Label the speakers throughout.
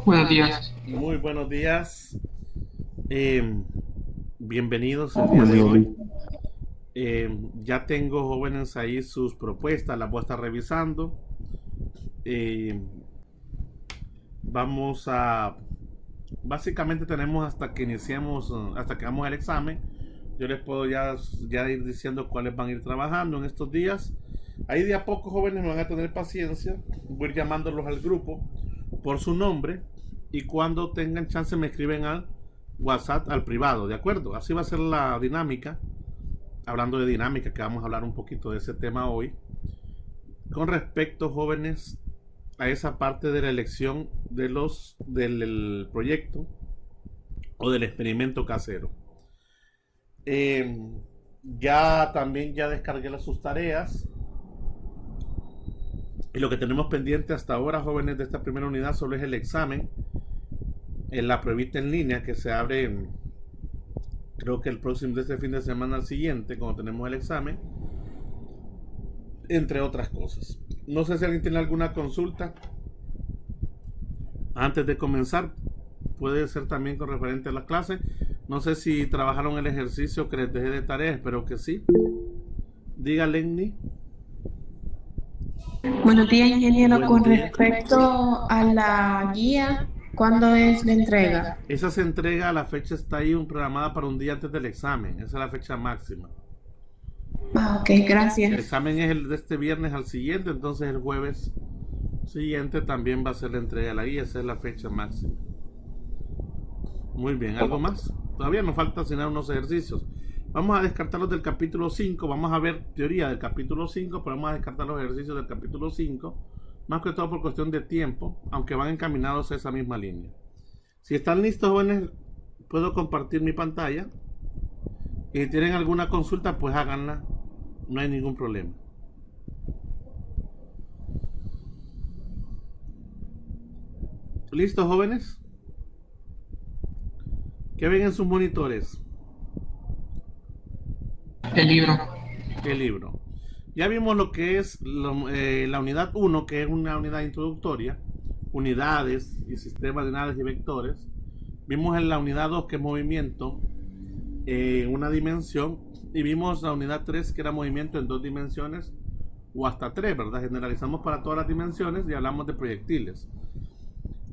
Speaker 1: Buenos días.
Speaker 2: Muy buenos días. Eh, Bienvenidos el día de
Speaker 3: Buenos días.
Speaker 2: hoy. Ya tengo, jóvenes, ahí sus propuestas, las voy a estar revisando. Eh, Vamos a... Básicamente tenemos hasta que iniciemos, hasta que hagamos el examen. Yo les puedo ya ir diciendo cuáles van a ir trabajando en estos días. Ahí de a poco, jóvenes, me van a tener paciencia. Voy a ir llamándolos al grupo por su nombre. Y cuando tengan chance me escriben al WhatsApp, al privado, ¿de acuerdo? Así va a ser la dinámica. Hablando de dinámica, que vamos a hablar un poquito de ese tema hoy. Con respecto, jóvenes, a esa parte de la elección del proyecto o del experimento casero. Eh, ya descargué sus tareas. Y lo que tenemos pendiente hasta ahora, jóvenes, de esta primera unidad solo es el examen en la pruebita en línea que se abre, creo que el próximo de este fin de semana al siguiente, cuando tenemos el examen, entre otras cosas. No sé si alguien tiene alguna consulta antes de comenzar. Puede ser también con referente a las clases. No sé si trabajaron el ejercicio que les dejé de tarea, espero que sí. Diga, Lenny.
Speaker 4: Buenos días, ingeniero.
Speaker 2: Buenos
Speaker 4: Con
Speaker 2: días.
Speaker 4: respecto a la guía, ¿cuándo es la entrega?
Speaker 2: Esa se entrega, la fecha está ahí programada para un día antes del examen. Esa es la fecha máxima.
Speaker 4: Ok,
Speaker 2: El
Speaker 4: gracias.
Speaker 2: examen es el de este viernes al siguiente, entonces el jueves siguiente también va a ser la entrega de la guía. Esa es la fecha máxima. Muy bien, ¿algo más? Todavía nos falta asignar unos ejercicios. Vamos a descartarlos del capítulo 5. Vamos a ver teoría del capítulo 5, pero vamos a descartar los ejercicios del capítulo 5. Más que todo por cuestión de tiempo, aunque van encaminados a esa misma línea. Si están listos, jóvenes, puedo compartir mi pantalla. Y si tienen alguna consulta, pues háganla. No hay ningún problema. ¿Listos, jóvenes? ¿Qué ven en sus monitores?
Speaker 1: El libro.
Speaker 2: El libro. Ya vimos lo que es la unidad 1, que es una unidad introductoria, unidades y sistemas de unidades y vectores. Vimos en la unidad 2, que es movimiento en una dimensión, y vimos la unidad 3, que era movimiento en dos dimensiones o hasta tres, ¿verdad? Generalizamos para todas las dimensiones y hablamos de proyectiles.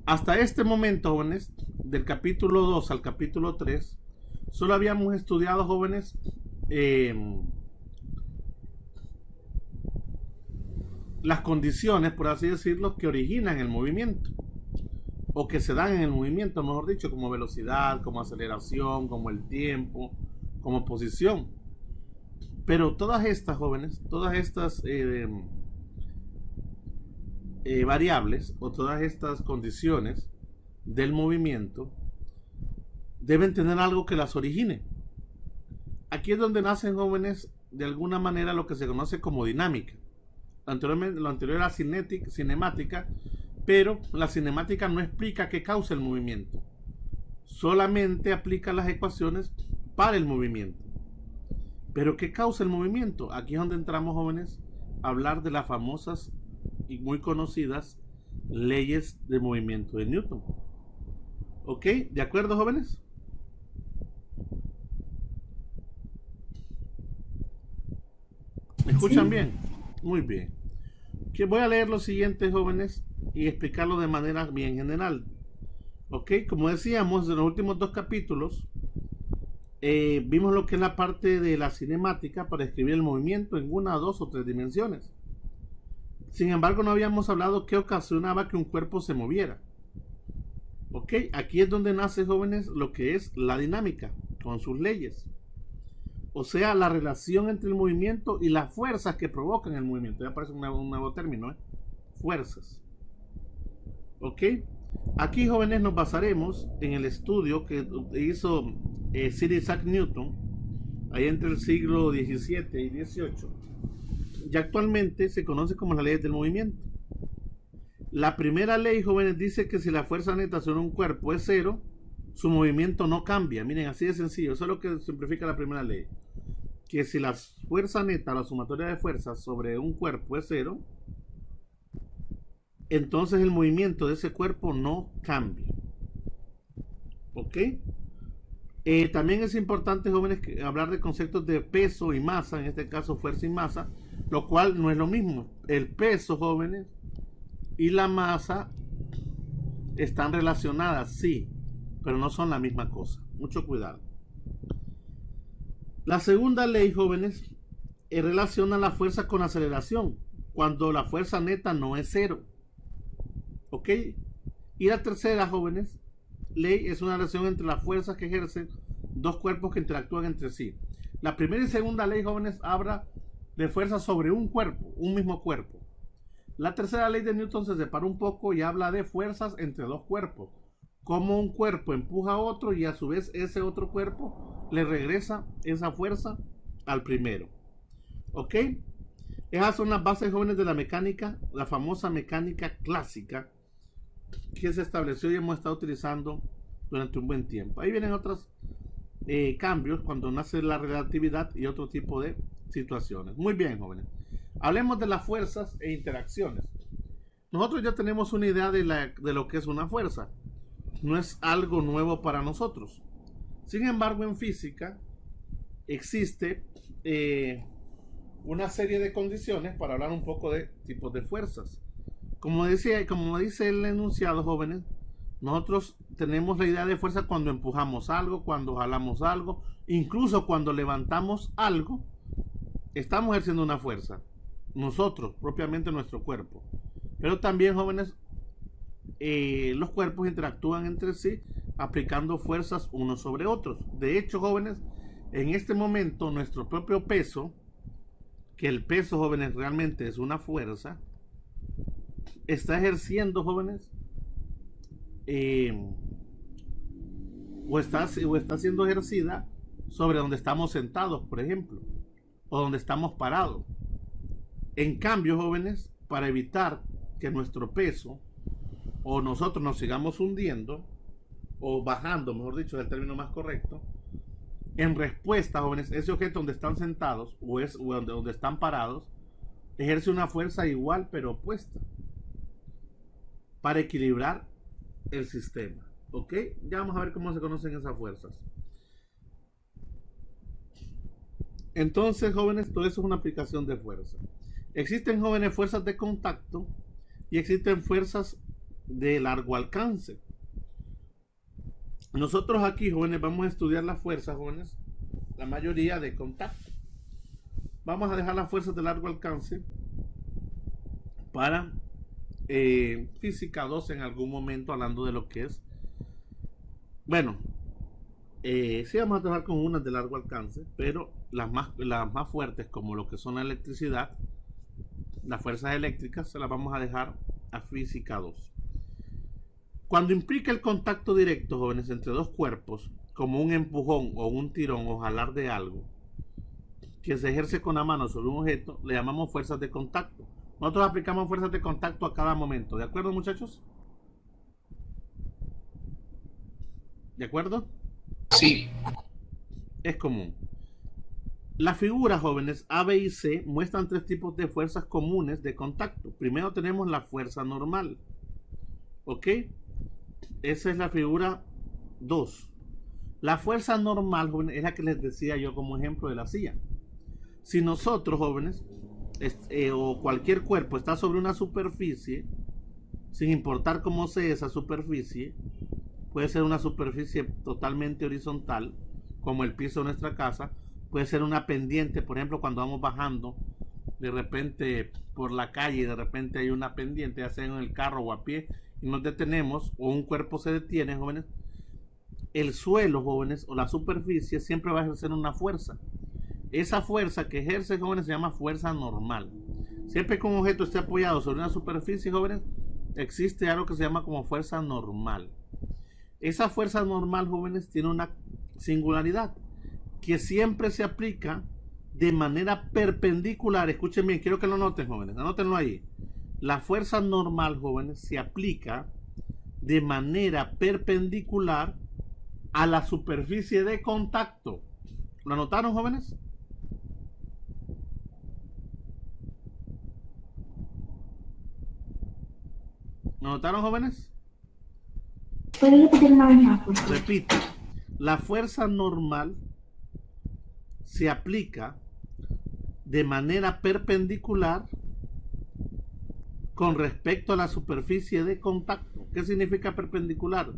Speaker 2: Hasta este momento, jóvenes, del capítulo 2 al capítulo 3, solo habíamos estudiado, jóvenes, las condiciones, por así decirlo, que originan el movimiento o que se dan en el movimiento, mejor dicho, como velocidad, como aceleración, como el tiempo, como posición. Pero todas estas, jóvenes, todas estas variables o todas estas condiciones del movimiento deben tener algo que las origine. Aquí es donde nacen, jóvenes, de alguna manera lo que se conoce como dinámica. Lo anterior era cinemática, pero la cinemática no explica qué causa el movimiento, solamente aplica las ecuaciones para el movimiento. Pero ¿qué causa el movimiento? Aquí es donde entramos, jóvenes, a hablar de las famosas y muy conocidas leyes de movimiento de Newton. ¿Ok? ¿De acuerdo, jóvenes? ¿Me escuchan bien? Muy bien. Que voy a leer lo siguiente, jóvenes, y explicarlo de manera bien general. ¿Ok? Como decíamos, en los últimos dos capítulos vimos lo que es la parte de la cinemática para escribir el movimiento en una, dos o tres dimensiones. Sin embargo, no habíamos hablado qué ocasionaba que un cuerpo se moviera. ¿Ok? Aquí es donde nace, jóvenes, lo que es la dinámica, con sus leyes. O sea, la relación entre el movimiento y las fuerzas que provocan el movimiento. Ya aparece un nuevo término, ¿eh? Fuerzas. ¿Ok? Aquí, jóvenes, nos basaremos en el estudio que hizo Sir Isaac Newton, ahí entre el siglo XVII y XVIII. Y actualmente se conoce como las leyes del movimiento. La primera ley, jóvenes, dice que si la fuerza neta sobre un cuerpo es cero, su movimiento no cambia. Miren, así de sencillo. Eso es lo que simplifica la primera ley. Que si la fuerza neta, la sumatoria de fuerzas sobre un cuerpo es cero, entonces el movimiento de ese cuerpo no cambia. ¿Ok? También es importante, jóvenes, hablar de conceptos de peso y masa, en este caso fuerza y masa, lo cual no es lo mismo. El peso, jóvenes, y la masa están relacionadas, sí, pero no son la misma cosa. Mucho cuidado. La segunda ley, jóvenes, relaciona la fuerza con aceleración, cuando la fuerza neta no es cero. ¿Ok? Y la tercera, jóvenes, ley es una relación entre las fuerzas que ejercen dos cuerpos que interactúan entre sí. La primera y segunda ley, jóvenes, habla de fuerza sobre un cuerpo, un mismo cuerpo. La tercera ley de Newton se separa un poco y habla de fuerzas entre dos cuerpos, como un cuerpo empuja a otro y a su vez ese otro cuerpo le regresa esa fuerza al primero. ¿Ok? Esas son las bases, jóvenes, de la mecánica, la famosa mecánica clásica, que se estableció y hemos estado utilizando durante un buen tiempo. Ahí vienen otros cambios cuando nace la relatividad y otro tipo de situaciones. Muy bien, jóvenes. Hablemos de las fuerzas e interacciones. Nosotros ya tenemos una idea de lo que es una fuerza. No es algo nuevo para nosotros. Sin embargo, en física existe una serie de condiciones para hablar un poco de tipos de fuerzas. Como dice el enunciado, jóvenes, nosotros tenemos la idea de fuerza cuando empujamos algo, cuando jalamos algo, incluso cuando levantamos algo, estamos ejerciendo una fuerza. Nosotros, propiamente nuestro cuerpo. Pero también, jóvenes, los cuerpos interactúan entre sí aplicando fuerzas unos sobre otros. De hecho, jóvenes, en este momento nuestro propio peso, que el peso, jóvenes, realmente es una fuerza, está ejerciendo, jóvenes, o está siendo ejercida sobre donde estamos sentados, por ejemplo, o donde estamos parados. En cambio, jóvenes, para evitar que nuestro peso o nosotros nos sigamos hundiendo o bajando, mejor dicho, es el término más correcto, en respuesta, jóvenes, ese objeto donde están sentados o donde están parados ejerce una fuerza igual pero opuesta para equilibrar el sistema. ¿Ok? Ya vamos a ver cómo se conocen esas fuerzas. Entonces, jóvenes, todo eso es una aplicación de fuerza. Existen, jóvenes, fuerzas de contacto y existen fuerzas de largo alcance. Nosotros aquí, jóvenes, vamos a estudiar las fuerzas, jóvenes, la mayoría de contacto. Vamos a dejar las fuerzas de largo alcance para física 2 en algún momento, hablando de lo que es. Bueno, sí vamos a trabajar con unas de largo alcance, pero las más fuertes, como lo que son la electricidad, las fuerzas eléctricas, se las vamos a dejar a física 2. Cuando implica el contacto directo, jóvenes, entre dos cuerpos, como un empujón o un tirón o jalar de algo, que se ejerce con la mano sobre un objeto, le llamamos fuerzas de contacto. Nosotros aplicamos fuerzas de contacto a cada momento. ¿De acuerdo, muchachos? ¿De acuerdo?
Speaker 1: Sí.
Speaker 2: Es común. Las figuras, jóvenes, A, B y C muestran tres tipos de fuerzas comunes de contacto. Primero tenemos la fuerza normal. ¿Ok? Esa es la figura 2. La fuerza normal, jóvenes, es la que les decía yo como ejemplo de la silla. Si nosotros, jóvenes, o cualquier cuerpo está sobre una superficie, sin importar cómo sea esa superficie, puede ser una superficie totalmente horizontal, como el piso de nuestra casa, puede ser una pendiente, por ejemplo, cuando vamos bajando de repente por la calle y de repente hay una pendiente, ya sea en el carro o a pie, y nos detenemos, o un cuerpo se detiene, jóvenes, el suelo, jóvenes, o la superficie siempre va a ejercer una fuerza. Esa fuerza que ejerce, jóvenes, se llama fuerza normal. Siempre que un objeto esté apoyado sobre una superficie, jóvenes, existe algo que se llama como fuerza normal. Esa fuerza normal, jóvenes, tiene una singularidad, que siempre se aplica de manera perpendicular. Escuchen bien, quiero que lo noten, jóvenes, anótenlo ahí. La fuerza normal, jóvenes, se aplica de manera perpendicular a la superficie de contacto. ¿Lo anotaron, jóvenes? ¿Me notaron, jóvenes?
Speaker 1: ¿Puede repetir una vez más, por favor?
Speaker 2: Repito, la fuerza normal se aplica de manera perpendicular con respecto a la superficie de contacto. ¿Qué significa perpendicular?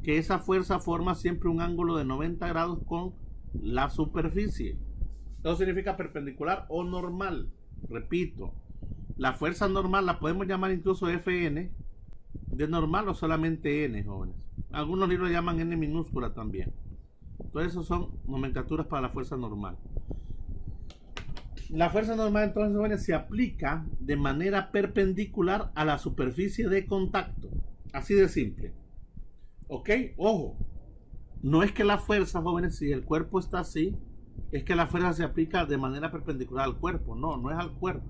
Speaker 2: Que esa fuerza forma siempre un ángulo de 90 grados con la superficie. Eso significa perpendicular o normal. Repito, la fuerza normal la podemos llamar incluso Fn de normal o solamente N, jóvenes. Algunos libros llaman N minúscula también. Todo eso son nomenclaturas para la fuerza normal. La fuerza normal, entonces, jóvenes, se aplica de manera perpendicular a la superficie de contacto. Así de simple. ¿Ok? Ojo. No es que la fuerza, jóvenes, si el cuerpo está así, es que la fuerza se aplica de manera perpendicular al cuerpo. No, no es al cuerpo.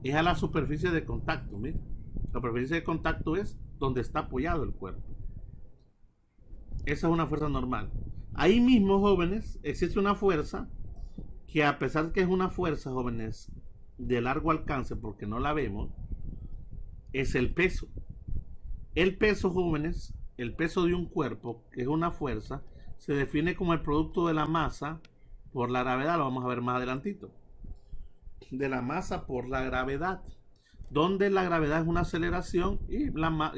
Speaker 2: Es a la superficie de contacto. Miren. La superficie de contacto es donde está apoyado el cuerpo. Esa es una fuerza normal. Ahí mismo, jóvenes, existe una fuerza que, a pesar de que es una fuerza, jóvenes, de largo alcance, porque no la vemos, es el peso. El peso, jóvenes, el peso de un cuerpo, que es una fuerza, se define como el producto de la masa por la gravedad. Lo vamos a ver más adelantito. De la masa por la gravedad, donde la gravedad es una aceleración y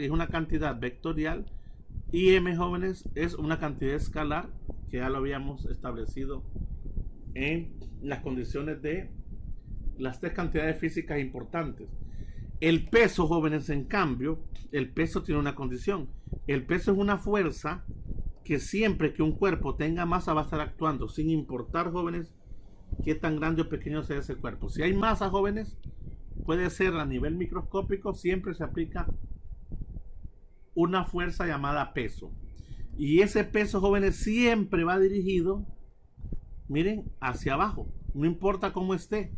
Speaker 2: es una cantidad vectorial, y m, jóvenes, es una cantidad escalar, que ya lo habíamos establecido en las condiciones de las tres cantidades físicas importantes. El peso, jóvenes, en cambio, el peso tiene una condición. El peso es una fuerza que siempre que un cuerpo tenga masa va a estar actuando, sin importar, jóvenes, qué tan grande o pequeño sea ese cuerpo. Si hay masa, jóvenes, puede ser a nivel microscópico, siempre se aplica una fuerza llamada peso. Y ese peso, jóvenes, siempre va dirigido, miren, hacia abajo. No importa cómo esté.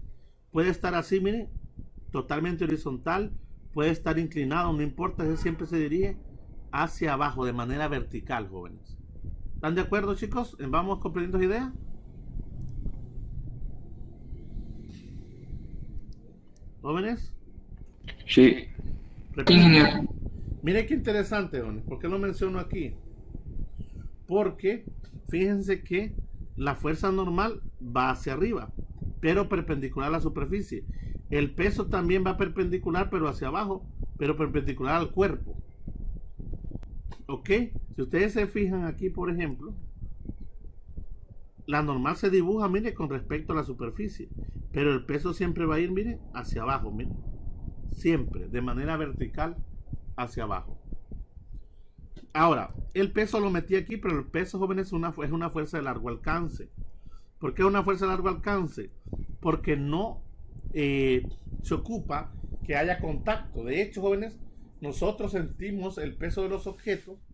Speaker 2: Puede estar así, miren, totalmente horizontal. Puede estar inclinado, no importa. Ese siempre se dirige hacia abajo, de manera vertical, jóvenes. ¿Están de acuerdo, chicos? ¿Vamos comprendiendo la idea? ¿Jóvenes?
Speaker 3: Sí.
Speaker 2: Repito. Miren qué interesante, jóvenes. ¿Por qué lo menciono aquí? Porque fíjense que la fuerza normal va hacia arriba, pero perpendicular a la superficie. El peso también va perpendicular, pero hacia abajo, pero perpendicular al cuerpo. ¿Ok? Si ustedes se fijan aquí, por ejemplo, la normal se dibuja, mire, con respecto a la superficie, pero el peso siempre va a ir, mire, hacia abajo, mire. Siempre, de manera vertical, hacia abajo. Ahora, el peso lo metí aquí, pero el peso, jóvenes, es una fuerza de largo alcance. ¿Por qué es una fuerza de largo alcance? Porque no se ocupa que haya contacto. De hecho, jóvenes, nosotros sentimos el peso de los objetos,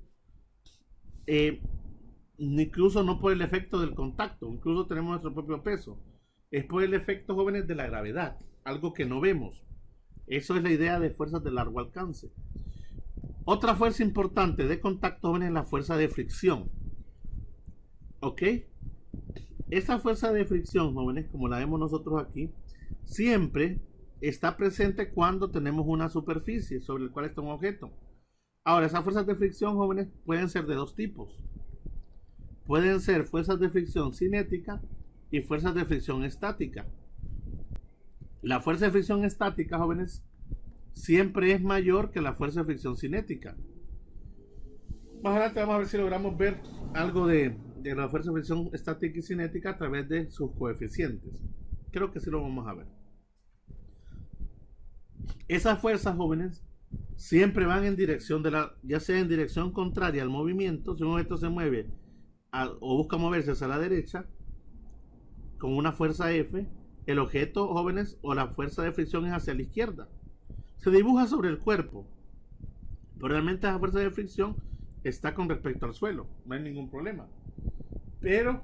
Speaker 2: incluso no por el efecto del contacto, incluso tenemos nuestro propio peso. Es por el efecto, jóvenes, de la gravedad, algo que no vemos. Eso es la idea de fuerzas de largo alcance. Otra fuerza importante de contacto, jóvenes, es la fuerza de fricción. ¿Ok? Esa fuerza de fricción, jóvenes, como la vemos nosotros aquí, siempre está presente cuando tenemos una superficie sobre la cual está un objeto. Ahora, esas fuerzas de fricción, jóvenes, pueden ser de dos tipos. Pueden ser fuerzas de fricción cinética y fuerzas de fricción estática. La fuerza de fricción estática, jóvenes, siempre es mayor que la fuerza de fricción cinética. Más adelante vamos a ver si logramos ver algo de la fuerza de fricción estática y cinética a través de sus coeficientes. Creo que sí lo vamos a ver. Esas fuerzas, jóvenes, siempre van en dirección ya sea en dirección contraria al movimiento. Si un objeto se mueve o busca moverse hacia la derecha con una fuerza F, el objeto, jóvenes, o la fuerza de fricción es hacia la izquierda. Se dibuja sobre el cuerpo, pero realmente esa fuerza de fricción está con respecto al suelo, no hay ningún problema. Pero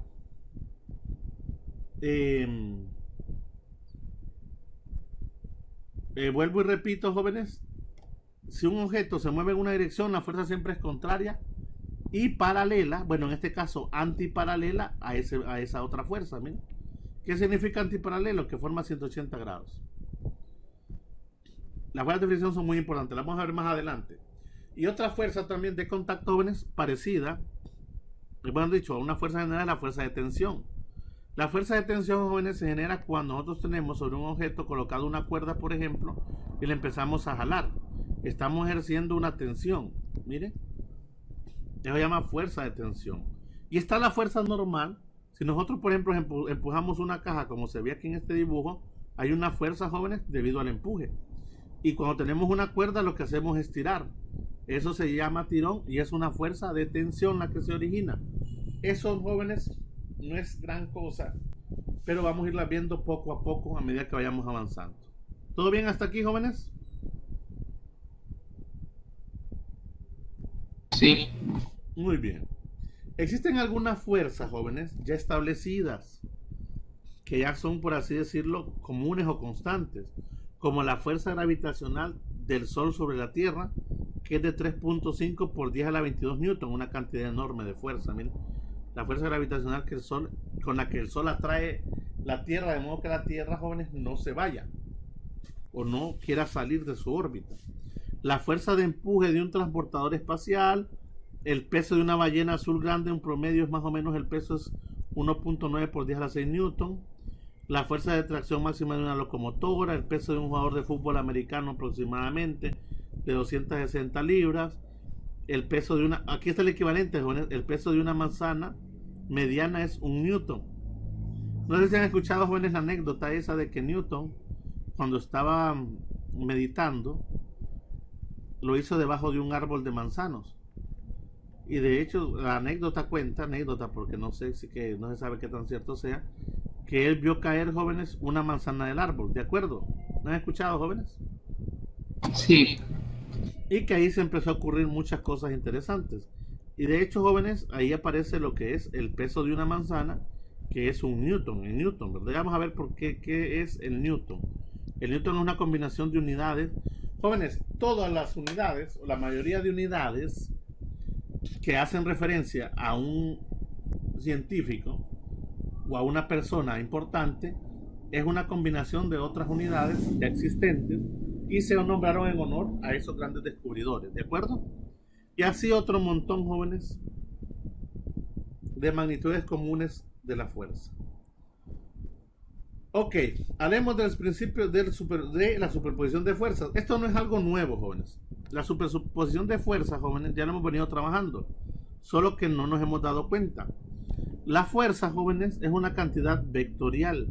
Speaker 2: vuelvo y repito, jóvenes, si un objeto se mueve en una dirección, la fuerza siempre es contraria y paralela, bueno, en este caso antiparalela a esa otra fuerza. Miren. ¿Qué significa antiparalelo? Que forma 180 grados. Las fuerzas de fricción son muy importantes, las vamos a ver más adelante. Y otra fuerza también de contacto, jóvenes, parecida, bueno dicho, a una fuerza general, la fuerza de tensión. La fuerza de tensión, jóvenes, se genera cuando nosotros tenemos sobre un objeto colocado una cuerda, por ejemplo, y le empezamos a jalar. Estamos ejerciendo una tensión. Miren, eso se llama fuerza de tensión. Y está la fuerza normal. Si nosotros, por ejemplo, empujamos una caja, como se ve aquí en este dibujo, hay una fuerza, jóvenes, debido al empuje. Y cuando tenemos una cuerda, lo que hacemos es tirar. Eso se llama tirón y es una fuerza de tensión la que se origina. Eso, jóvenes, no es gran cosa, pero vamos a irla viendo poco a poco a medida que vayamos avanzando. ¿Todo bien hasta aquí, jóvenes?
Speaker 3: Sí.
Speaker 2: Muy bien. Existen algunas fuerzas, jóvenes, ya establecidas, que ya son, por así decirlo, comunes o constantes, como la fuerza gravitacional del Sol sobre la Tierra, que es de 3.5 por 10 a la 22 newton, una cantidad enorme de fuerza. Miren, la fuerza gravitacional que el Sol, con la que el Sol atrae la Tierra, de modo que la Tierra, jóvenes, no se vaya o no quiera salir de su órbita. La fuerza de empuje de un transportador espacial, el peso de una ballena azul grande, en promedio es más o menos, el peso es 1.9 por 10 a la 6 newton. La fuerza de tracción máxima de una locomotora, el peso de un jugador de fútbol americano aproximadamente de 260 libras, el peso de una, aquí está el equivalente, jóvenes, el peso de una manzana mediana es 1 newton. No sé si han escuchado, jóvenes, la anécdota esa de que Newton, cuando estaba meditando, lo hizo debajo de un árbol de manzanos. Y de hecho la anécdota cuenta, anécdota porque no sé si que no se sabe qué tan cierto sea, que él vio caer, jóvenes, una manzana del árbol, ¿de acuerdo? ¿No han escuchado, jóvenes?
Speaker 3: Sí.
Speaker 2: Y que ahí se empezó a ocurrir muchas cosas interesantes. Y de hecho, jóvenes, ahí aparece lo que es el peso de una manzana, que es 1 newton, en newton, ¿verdad? Vamos a ver por qué es el newton. El newton es una combinación de unidades. Jóvenes, todas las unidades, o la mayoría de unidades que hacen referencia a un científico o a una persona importante, es una combinación de otras unidades ya existentes y se nombraron en honor a esos grandes descubridores, ¿de acuerdo? Y así otro montón, jóvenes, de magnitudes comunes de la fuerza. Ok, hablemos del principio de la superposición de fuerzas. Esto no es algo nuevo, jóvenes. La superposición de fuerzas, jóvenes, ya lo hemos venido trabajando, solo que no nos hemos dado cuenta. La fuerza, jóvenes, es una cantidad vectorial.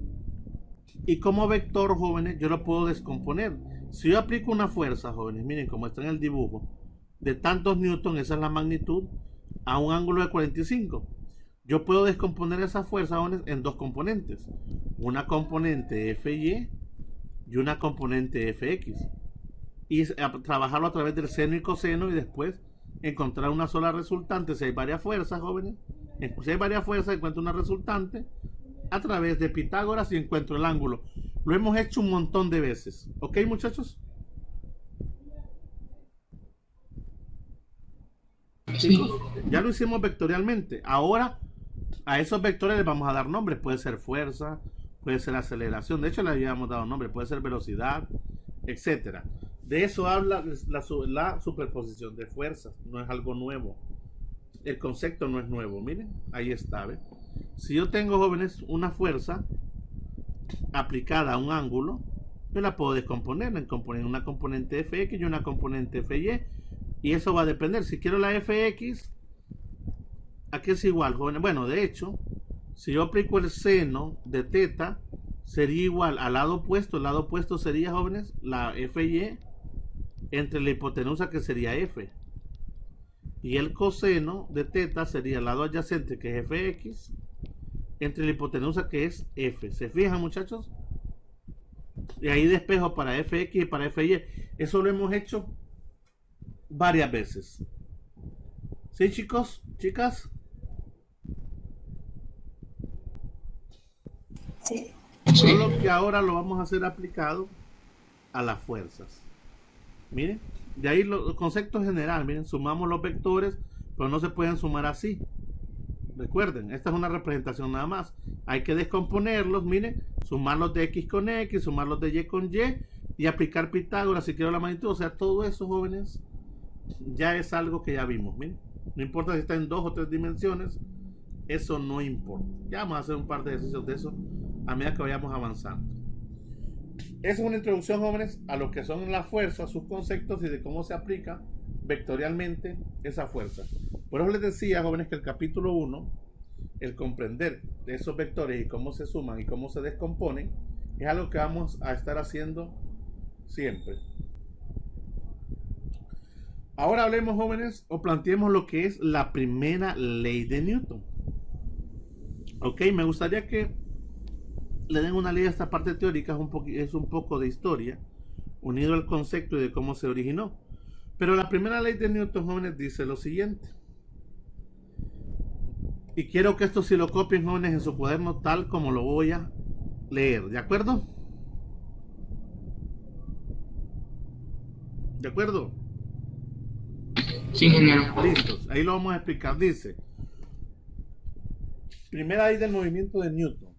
Speaker 2: Y como vector, jóvenes, yo lo puedo descomponer. Si yo aplico una fuerza, jóvenes, miren como está en el dibujo, de tantos newton, esa es la magnitud, a un ángulo de 45. Yo puedo descomponer esa fuerza, jóvenes, en dos componentes. Una componente Fy y una componente Fx. Y trabajarlo a través del seno y coseno y después encontrar una sola resultante. Si hay varias fuerzas, jóvenes, si hay varias fuerzas, encuentro una resultante a través de Pitágoras y encuentro el ángulo. Lo hemos hecho un montón de veces. ¿Ok, muchachos?
Speaker 3: Sí.
Speaker 2: Ya lo hicimos vectorialmente. Ahora a esos vectores les vamos a dar nombres. Puede ser fuerza, puede ser aceleración. De hecho, le habíamos dado nombre. Puede ser velocidad, etcétera. De eso habla la superposición de fuerzas. No es algo nuevo. El concepto no es nuevo. Miren, ahí está, ¿ves? Si yo tengo, jóvenes, una fuerza aplicada a un ángulo, yo la puedo descomponer en una componente Fx y una componente Fy. Y eso va a depender. Si quiero la Fx, aquí es igual, jóvenes. Bueno, de hecho, si yo aplico el seno de teta, sería igual al lado opuesto. El lado opuesto sería, jóvenes, la Fy entre la hipotenusa, que sería F. Y el coseno de teta sería el lado adyacente, que es Fx, entre la hipotenusa, que es F. ¿Se fijan, muchachos? Y ahí despejo para Fx y para Fy. Eso lo hemos hecho varias veces. ¿Sí, chicos? ¿Chicas?
Speaker 1: Sí.
Speaker 2: Solo que ahora lo vamos a hacer aplicado a las fuerzas. Miren, de ahí los conceptos generales. Miren, sumamos los vectores, pero no se pueden sumar así. Recuerden, esta es una representación nada más. Hay que descomponerlos, miren, sumarlos de X con X, sumarlos de Y con Y, y aplicar Pitágoras si quiero la magnitud. O sea, todo eso, jóvenes, ya es algo que ya vimos. Miren, no importa si está en 2 o 3 dimensiones, eso no importa. Ya vamos a hacer un par de ejercicios de eso a medida que vayamos avanzando. Esa es una introducción, jóvenes, a lo que son las fuerzas, sus conceptos y de cómo se aplica vectorialmente esa fuerza. Por eso les decía, jóvenes, que el capítulo 1, el comprender de esos vectores y cómo se suman y cómo se descomponen, es algo que vamos a estar haciendo siempre. Ahora hablemos, jóvenes, o planteemos lo que es la primera ley de Newton. Ok, me gustaría que le den una ley a esta parte teórica, es un poco de historia, unido al concepto y de cómo se originó. Pero la primera ley de Newton, jóvenes, dice lo siguiente. Y quiero que esto sí lo copien, jóvenes, en su cuaderno tal como lo voy a leer, ¿de acuerdo? ¿De acuerdo?
Speaker 3: Sí, ingeniero.
Speaker 2: Listos, ahí lo vamos a explicar. Dice, primera ley del movimiento de Newton.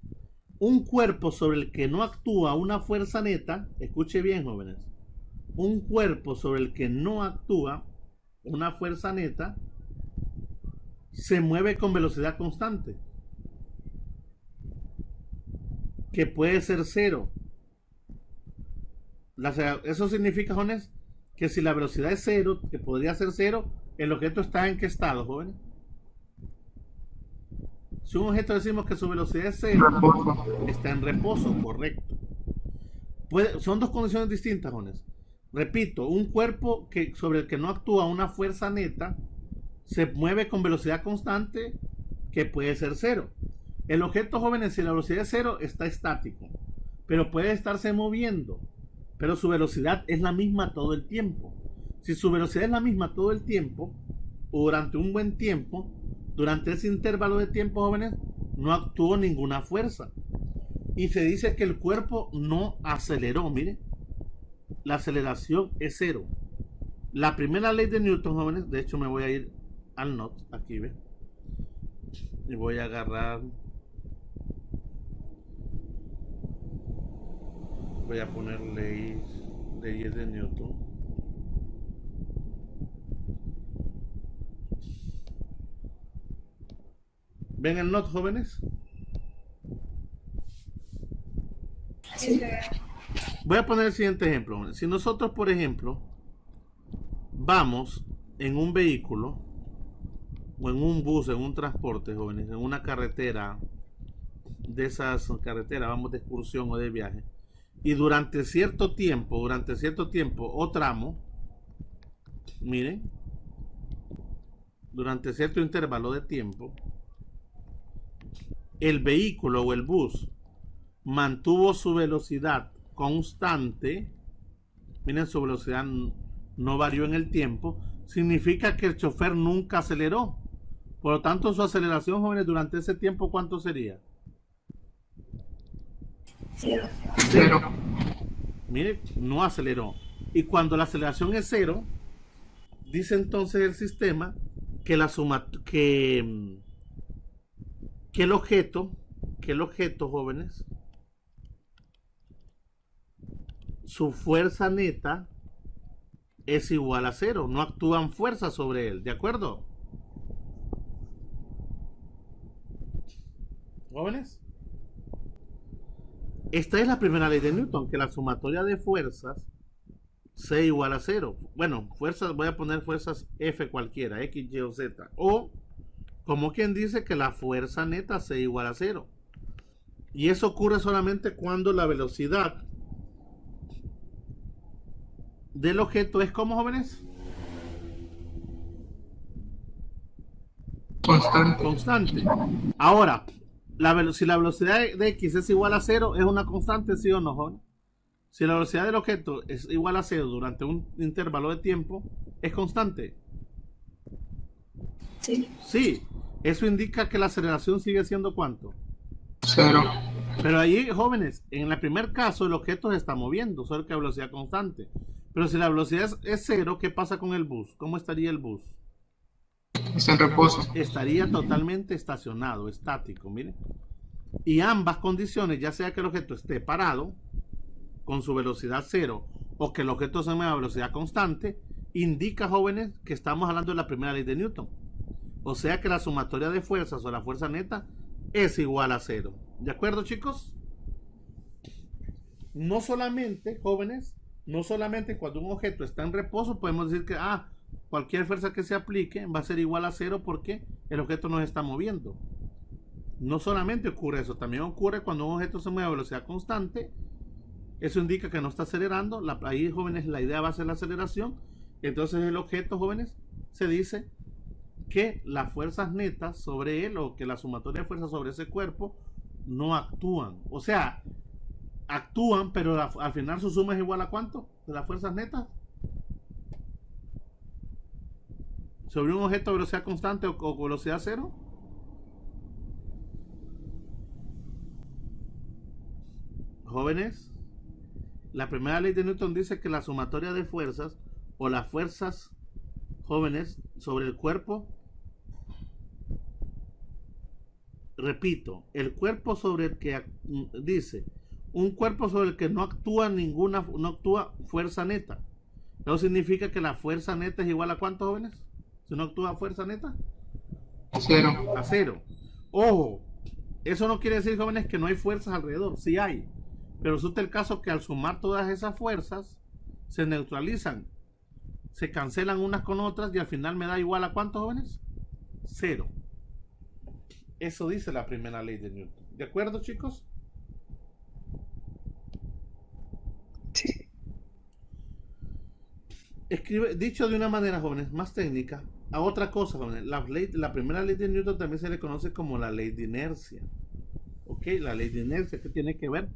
Speaker 2: Un cuerpo sobre el que no actúa una fuerza neta, escuche bien, jóvenes, un cuerpo sobre el que no actúa una fuerza neta se mueve con velocidad constante, que puede ser cero. Eso significa, jóvenes, que si la velocidad es cero, que podría ser cero, el objeto está en qué estado, jóvenes. Si un objeto decimos que su velocidad es cero, está en reposo, correcto. Son dos condiciones distintas, jóvenes. Repito, un cuerpo sobre el que no actúa una fuerza neta se mueve con velocidad constante, que puede ser cero. El objeto, jóvenes, si la velocidad es cero, está estático, pero puede estarse moviendo, pero su velocidad es la misma todo el tiempo. Si su velocidad es la misma todo el tiempo, o durante un buen tiempo, durante ese intervalo de tiempo, jóvenes, no actuó ninguna fuerza. Y se dice que el cuerpo no aceleró. Mire, la aceleración es cero. La primera ley de Newton, jóvenes, de hecho me voy a ir al note, aquí ve, y voy a agarrar, voy a poner leyes de Newton. ¿Ven el note, jóvenes?
Speaker 1: Sí.
Speaker 2: Voy a poner el siguiente ejemplo, jóvenes. Si nosotros, por ejemplo, vamos en un vehículo o en un bus, en un transporte, jóvenes, en una carretera, de esas carreteras, vamos de excursión o de viaje, y durante cierto tiempo o tramo, miren, durante cierto intervalo de tiempo, el vehículo o el bus mantuvo su velocidad constante, miren, su velocidad no varió en el tiempo, significa que el chofer nunca aceleró. Por lo tanto, su aceleración, jóvenes, durante ese tiempo, ¿cuánto sería?
Speaker 1: Cero.
Speaker 3: Cero.
Speaker 2: Mire, no aceleró. Y cuando la aceleración es cero, dice entonces el sistema que la suma, que el objeto, jóvenes, su fuerza neta es igual a cero. No actúan fuerzas sobre él, ¿de acuerdo? ¿Jóvenes? Esta es la primera ley de Newton, que la sumatoria de fuerzas sea igual a cero. Bueno, fuerzas, voy a poner fuerzas F cualquiera, X, Y o Z. O, como quien dice, que la fuerza neta sea igual a cero. Y eso ocurre solamente cuando la velocidad del objeto es, ¿cómo, jóvenes? Constante. Ahora, si la velocidad de X es igual a cero, ¿es una constante, sí o no, joven? Si la velocidad del objeto es igual a cero durante un intervalo de tiempo, ¿es constante?
Speaker 1: Sí.
Speaker 2: Sí. Eso indica que la aceleración sigue siendo ¿cuánto?
Speaker 3: Cero.
Speaker 2: Pero ahí, jóvenes, en el primer caso el objeto se está moviendo, solo que a velocidad constante. Pero si la velocidad es cero, ¿qué pasa con el bus? ¿Cómo estaría el bus?
Speaker 3: Está en reposo.
Speaker 2: Estaría totalmente estacionado, estático, miren. Y ambas condiciones, ya sea que el objeto esté parado con su velocidad cero o que el objeto se mueva a velocidad constante, indica, jóvenes, que estamos hablando de la primera ley de Newton. O sea que la sumatoria de fuerzas o la fuerza neta es igual a cero. ¿De acuerdo, chicos? No solamente, jóvenes, no solamente cuando un objeto está en reposo podemos decir que cualquier fuerza que se aplique va a ser igual a cero porque el objeto no se está moviendo. No solamente ocurre eso, también ocurre cuando un objeto se mueve a velocidad constante. Eso indica que no está acelerando. Ahí, jóvenes, la idea va a ser la aceleración. Entonces el objeto, jóvenes, se dice que las fuerzas netas sobre él, o que la sumatoria de fuerzas sobre ese cuerpo, no actúan. O sea, actúan, pero al final su suma es igual a ¿cuánto? De las fuerzas netas sobre un objeto a velocidad constante o velocidad cero. Jóvenes, la primera ley de Newton dice que la sumatoria de fuerzas o las fuerzas, jóvenes, sobre el cuerpo, repito, el cuerpo sobre el que dice un cuerpo sobre el que no actúa fuerza neta. Eso significa que la fuerza neta es igual a ¿cuánto, jóvenes? Si no actúa fuerza neta,
Speaker 3: Cero.
Speaker 2: a cero. Ojo, eso no quiere decir, jóvenes, que no hay fuerzas alrededor. Sí hay, pero resulta el caso que al sumar todas esas fuerzas se neutralizan, se cancelan unas con otras y al final me da igual a ¿cuánto, jóvenes? Cero. Eso dice la primera ley de Newton. ¿De acuerdo, chicos?
Speaker 1: Sí.
Speaker 2: Dicho de una manera, jóvenes, más técnica, a otra cosa, jóvenes, la primera ley de Newton también se le conoce como la ley de inercia. ¿Ok? La ley de inercia, que tiene que ver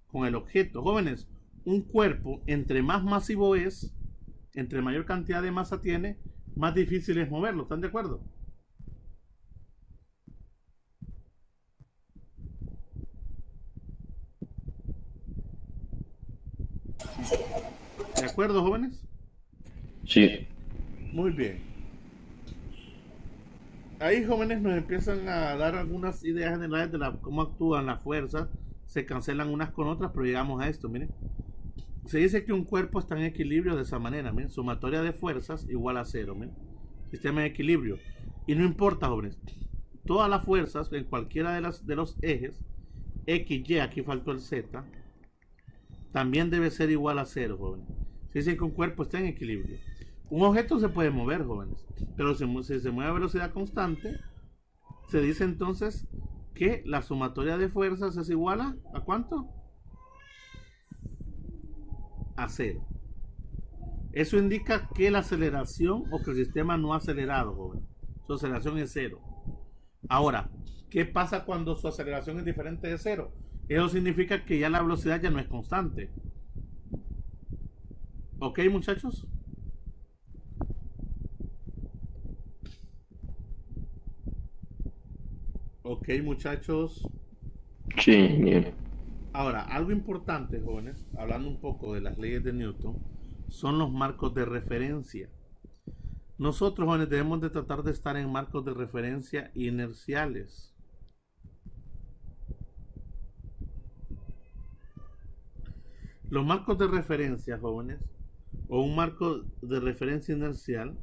Speaker 2: con el objeto. Jóvenes, un cuerpo, entre más masivo es, entre mayor cantidad de masa tiene, más difícil es moverlo. ¿Están de acuerdo? ¿De acuerdo, jóvenes?
Speaker 5: Sí.
Speaker 2: Muy bien. Ahí, jóvenes, nos empiezan a dar algunas ideas generales de cómo actúan las fuerzas. Se cancelan unas con otras, pero llegamos a esto, miren. Se dice que un cuerpo está en equilibrio de esa manera, miren. Sumatoria de fuerzas igual a cero, miren. Sistema de equilibrio. Y no importa, jóvenes. Todas las fuerzas en cualquiera de los ejes, X, Y, aquí faltó el Z, también debe ser igual a cero, jóvenes. Se dice que un cuerpo está en equilibrio. Un objeto se puede mover, jóvenes, pero si se mueve a velocidad constante, se dice entonces que la sumatoria de fuerzas es igual ¿a cuánto? A cero. Eso indica que la aceleración o que el sistema no ha acelerado, jóvenes. Su aceleración es cero. Ahora, ¿qué pasa cuando su aceleración es diferente de cero? Eso significa que ya la velocidad ya no es constante. ¿Ok, muchachos? Ok, muchachos.
Speaker 5: Sí, bien.
Speaker 2: Ahora, algo importante, jóvenes, hablando un poco de las leyes de Newton, son los marcos de referencia. Nosotros, jóvenes, debemos de tratar de estar en marcos de referencia inerciales. Los marcos de referencia, jóvenes, o un marco de referencia inercial,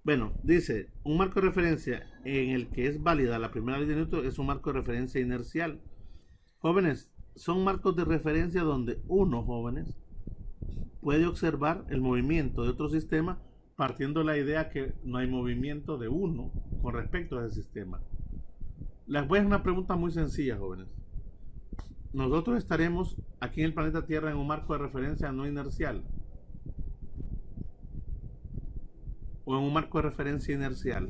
Speaker 2: bueno, dice, un marco de referencia en el que es válida la primera ley de Newton es un marco de referencia inercial. Jóvenes, son marcos de referencia donde uno, jóvenes, puede observar el movimiento de otro sistema partiendo de la idea que no hay movimiento de uno con respecto a ese sistema. Les voy a hacer una pregunta muy sencilla, jóvenes. Nosotros estaremos aquí en el planeta Tierra en un marco de referencia no inercial o en un marco de referencia inercial.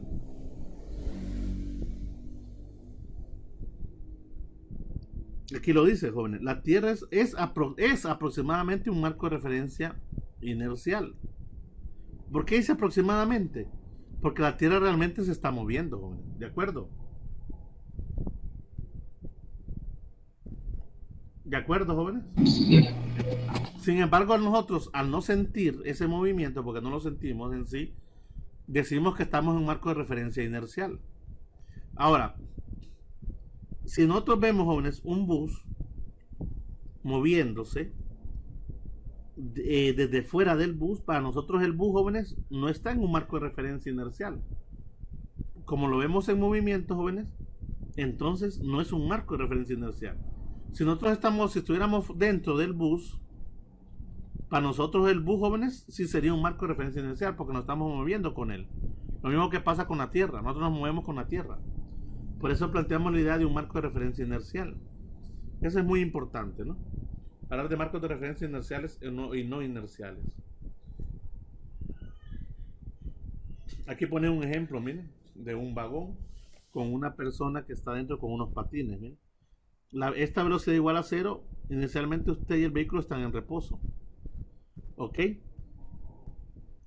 Speaker 2: Aquí lo dice, jóvenes. La Tierra es aproximadamente un marco de referencia inercial. ¿Por qué dice aproximadamente? Porque la Tierra realmente se está moviendo, jóvenes. ¿De acuerdo? ¿De acuerdo, jóvenes?
Speaker 3: Sí.
Speaker 2: Sin embargo, nosotros, al no sentir ese movimiento, porque no lo sentimos en sí, decimos que estamos en un marco de referencia inercial. Ahora, si nosotros vemos, jóvenes, un bus moviéndose, desde fuera del bus, para nosotros el bus, jóvenes, no está en un marco de referencia inercial. Como lo vemos en movimiento, jóvenes, entonces no es un marco de referencia inercial. Si estuviéramos dentro del bus, para nosotros el bus, jóvenes, sí sería un marco de referencia inercial porque nos estamos moviendo con él. Lo mismo que pasa con la Tierra, nosotros nos movemos con la Tierra. Por eso planteamos la idea de un marco de referencia inercial. Eso es muy importante, ¿no? Hablar de marcos de referencia inerciales y no inerciales. Aquí pone un ejemplo, miren, de un vagón con una persona que está dentro con unos patines. Miren. Esta velocidad igual a 0, inicialmente usted y el vehículo están en reposo. ¿Ok?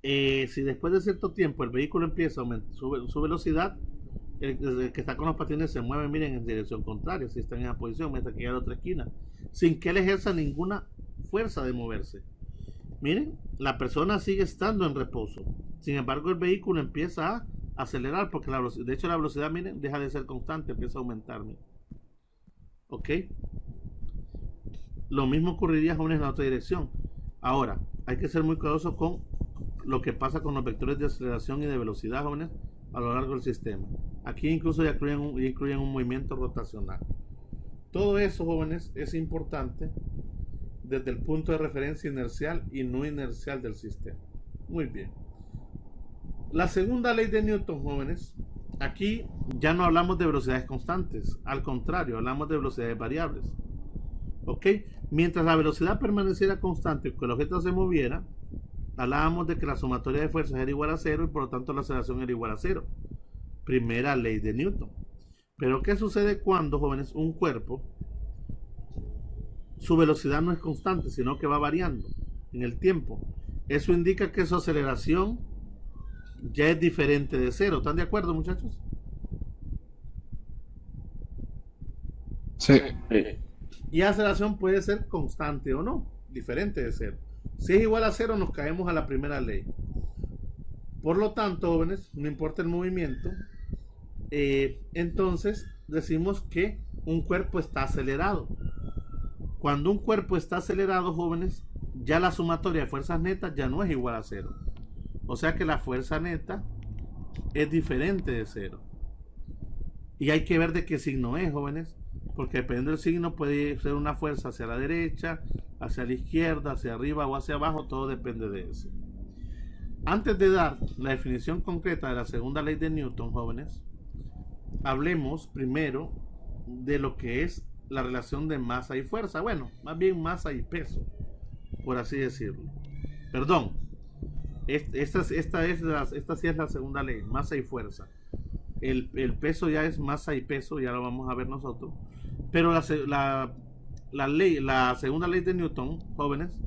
Speaker 2: Si después de cierto tiempo el vehículo empieza a aumentar su velocidad, el que está con los patines se mueve, miren, en dirección contraria, si están en esa posición, mientras que llega a la otra esquina, sin que él ejerza ninguna fuerza de moverse. Miren, la persona sigue estando en reposo. Sin embargo, el vehículo empieza a acelerar, porque de hecho la velocidad, miren, deja de ser constante, empieza a aumentar. Miren. ¿Ok? Lo mismo ocurriría, jóvenes, en la otra dirección. Ahora, hay que ser muy cuidadoso con lo que pasa con los vectores de aceleración y de velocidad, jóvenes, a lo largo del sistema. Aquí incluso ya incluyen un movimiento rotacional. Todo eso, jóvenes, es importante desde el punto de referencia inercial y no inercial del sistema. Muy bien. La segunda ley de Newton, jóvenes, aquí ya no hablamos de velocidades constantes, al contrario, hablamos de velocidades variables. ¿Ok? Mientras la velocidad permaneciera constante y que el objeto se moviera, hablábamos de que la sumatoria de fuerzas era igual a 0 y por lo tanto la aceleración era igual a 0. Primera ley de Newton. Pero ¿qué sucede cuando, jóvenes, un cuerpo, su velocidad no es constante, sino que va variando en el tiempo? Eso indica que su aceleración ya es diferente de 0. ¿Están de acuerdo, muchachos?
Speaker 3: Sí.
Speaker 2: Y la aceleración puede ser constante o no, diferente de 0. Si es igual a 0, nos caemos a la primera ley. Por lo tanto, jóvenes, no importa el movimiento, entonces decimos que un cuerpo está acelerado. Cuando un cuerpo está acelerado, jóvenes, ya la sumatoria de fuerzas netas ya no es igual a 0. O sea que la fuerza neta es diferente de 0. Y hay que ver de qué signo es, jóvenes, porque dependiendo del signo puede ser una fuerza hacia la derecha, hacia la izquierda, hacia arriba o hacia abajo, todo depende de eso. Antes de dar la definición concreta de la segunda ley de Newton, jóvenes, hablemos primero de lo que es la relación de masa y fuerza. Bueno, más bien masa y peso, por así decirlo. Perdón, esta sí es la segunda ley, masa y fuerza. El peso ya es masa y peso, ya lo vamos a ver nosotros. Pero la segunda ley de Newton, jóvenes,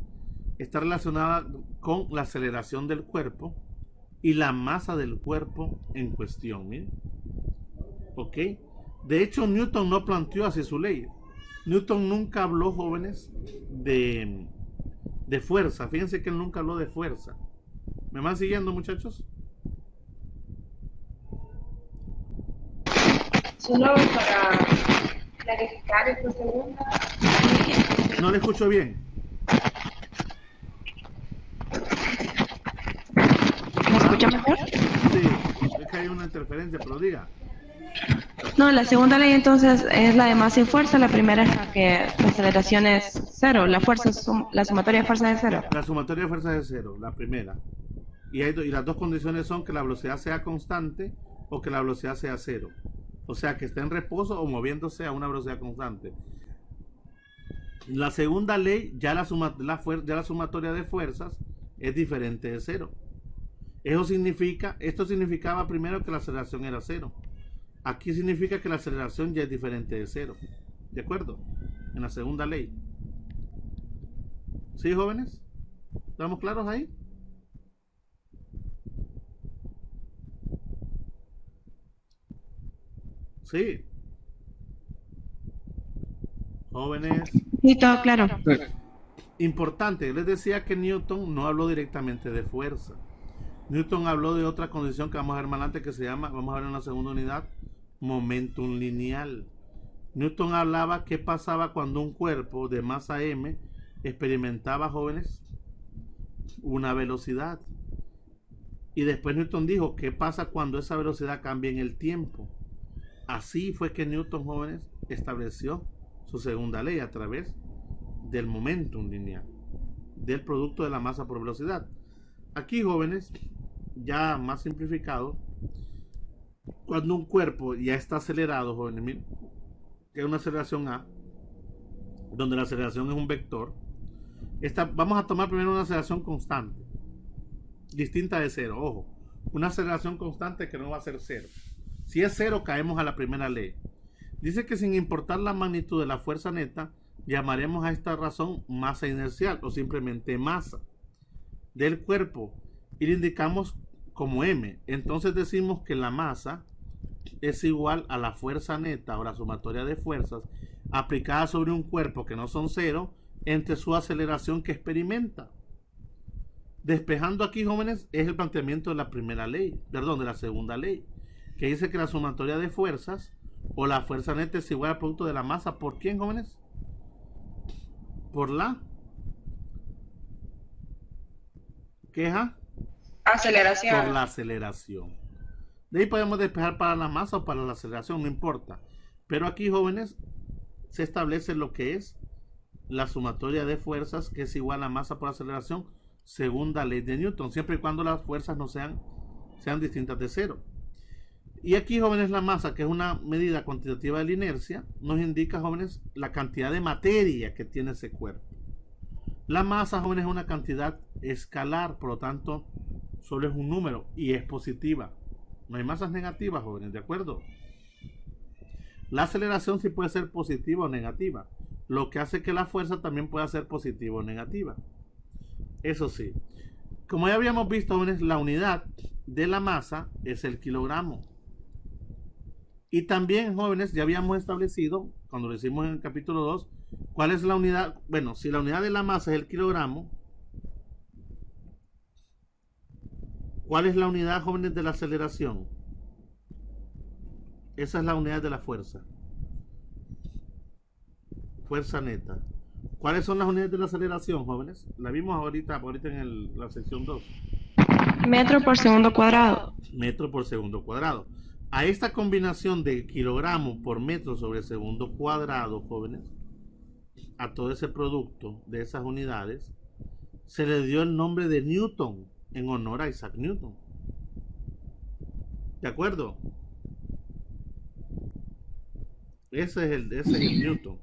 Speaker 2: está relacionada con la aceleración del cuerpo y la masa del cuerpo en cuestión. ¿Miren? ¿Ok? De hecho, Newton no planteó así su ley. Newton nunca habló, jóvenes, de fuerza. Fíjense que él nunca habló de fuerza. ¿Me van siguiendo, muchachos?
Speaker 4: Solo para clarificar esta segunda.
Speaker 2: No le escucho bien.
Speaker 6: ¿Me escucha mejor?
Speaker 2: Sí, es que hay una interferencia, pero diga.
Speaker 6: No, la segunda ley entonces es la de masa y fuerza. La primera es la que la aceleración es 0. La fuerza la sumatoria de fuerza es 0.
Speaker 2: La sumatoria de fuerzas es 0, la primera. Y las dos condiciones son que la velocidad sea constante o que la velocidad sea 0. O sea, que esté en reposo o moviéndose a una velocidad constante. La segunda ley, ya la sumatoria de fuerzas es diferente de 0. Esto significaba primero que la aceleración era 0. Aquí significa que la aceleración ya es diferente de 0. ¿De acuerdo? En la segunda ley. ¿Sí, jóvenes? ¿Estamos claros ahí? Sí. Jóvenes.
Speaker 6: Sí, todo claro.
Speaker 2: Importante, les decía que Newton no habló directamente de fuerza. Newton habló de otra condición que vamos a ver más adelante, que se llama, vamos a ver en la segunda unidad, momentum lineal. Newton hablaba qué pasaba cuando un cuerpo de masa m experimentaba, jóvenes, una velocidad. Y después Newton dijo, ¿qué pasa cuando esa velocidad cambia en el tiempo? Así fue que Newton, jóvenes, estableció su segunda ley a través del momentum lineal, del producto de la masa por velocidad. Aquí, jóvenes, ya más simplificado, cuando un cuerpo ya está acelerado, jóvenes, miren, que es una aceleración A, donde la aceleración es un vector. Vamos a tomar primero una aceleración constante, distinta de cero, ojo, una aceleración constante que no va a ser cero. Si es cero, caemos a la primera ley. Dice que sin importar la magnitud de la fuerza neta, llamaremos a esta razón masa inercial o simplemente masa del cuerpo y le indicamos como m. Entonces decimos que la masa es igual a la fuerza neta o la sumatoria de fuerzas aplicada sobre un cuerpo que no son cero entre su aceleración que experimenta. Despejando aquí, jóvenes, es el planteamiento de la primera ley, perdón, de la segunda ley, que dice que la sumatoria de fuerzas o la fuerza neta es igual al producto de la masa. ¿Por quién, jóvenes? Por la queja.
Speaker 6: Aceleración.
Speaker 2: Por la aceleración. De ahí podemos despejar para la masa o para la aceleración, no importa. Pero aquí, jóvenes, se establece lo que es la sumatoria de fuerzas, que es igual a masa por aceleración, segunda ley de Newton, siempre y cuando las fuerzas no sean distintas de cero. Y aquí, jóvenes, la masa, que es una medida cuantitativa de la inercia, nos indica, jóvenes, la cantidad de materia que tiene ese cuerpo. La masa, jóvenes, es una cantidad escalar, por lo tanto, solo es un número y es positiva. No hay masas negativas, jóvenes, ¿de acuerdo? La aceleración sí puede ser positiva o negativa, lo que hace que la fuerza también pueda ser positiva o negativa. Eso sí, como ya habíamos visto, jóvenes, la unidad de la masa es el kilogramo. Y también, jóvenes, ya habíamos establecido, cuando lo hicimos en el capítulo 2, cuál es la unidad. Bueno, si la unidad de la masa es el kilogramo, ¿cuál es la unidad, jóvenes, de la aceleración? Esa es la unidad de la fuerza. Fuerza neta. ¿Cuáles son las unidades de la aceleración, jóvenes? La vimos ahorita en la sección 2.
Speaker 6: Metro por segundo cuadrado.
Speaker 2: Metro por segundo cuadrado. A esta combinación de kilogramo por metro sobre segundo cuadrado, jóvenes, a todo ese producto de esas unidades, se le dio el nombre de Newton en honor a Isaac Newton. ¿De acuerdo? Ese es el Newton.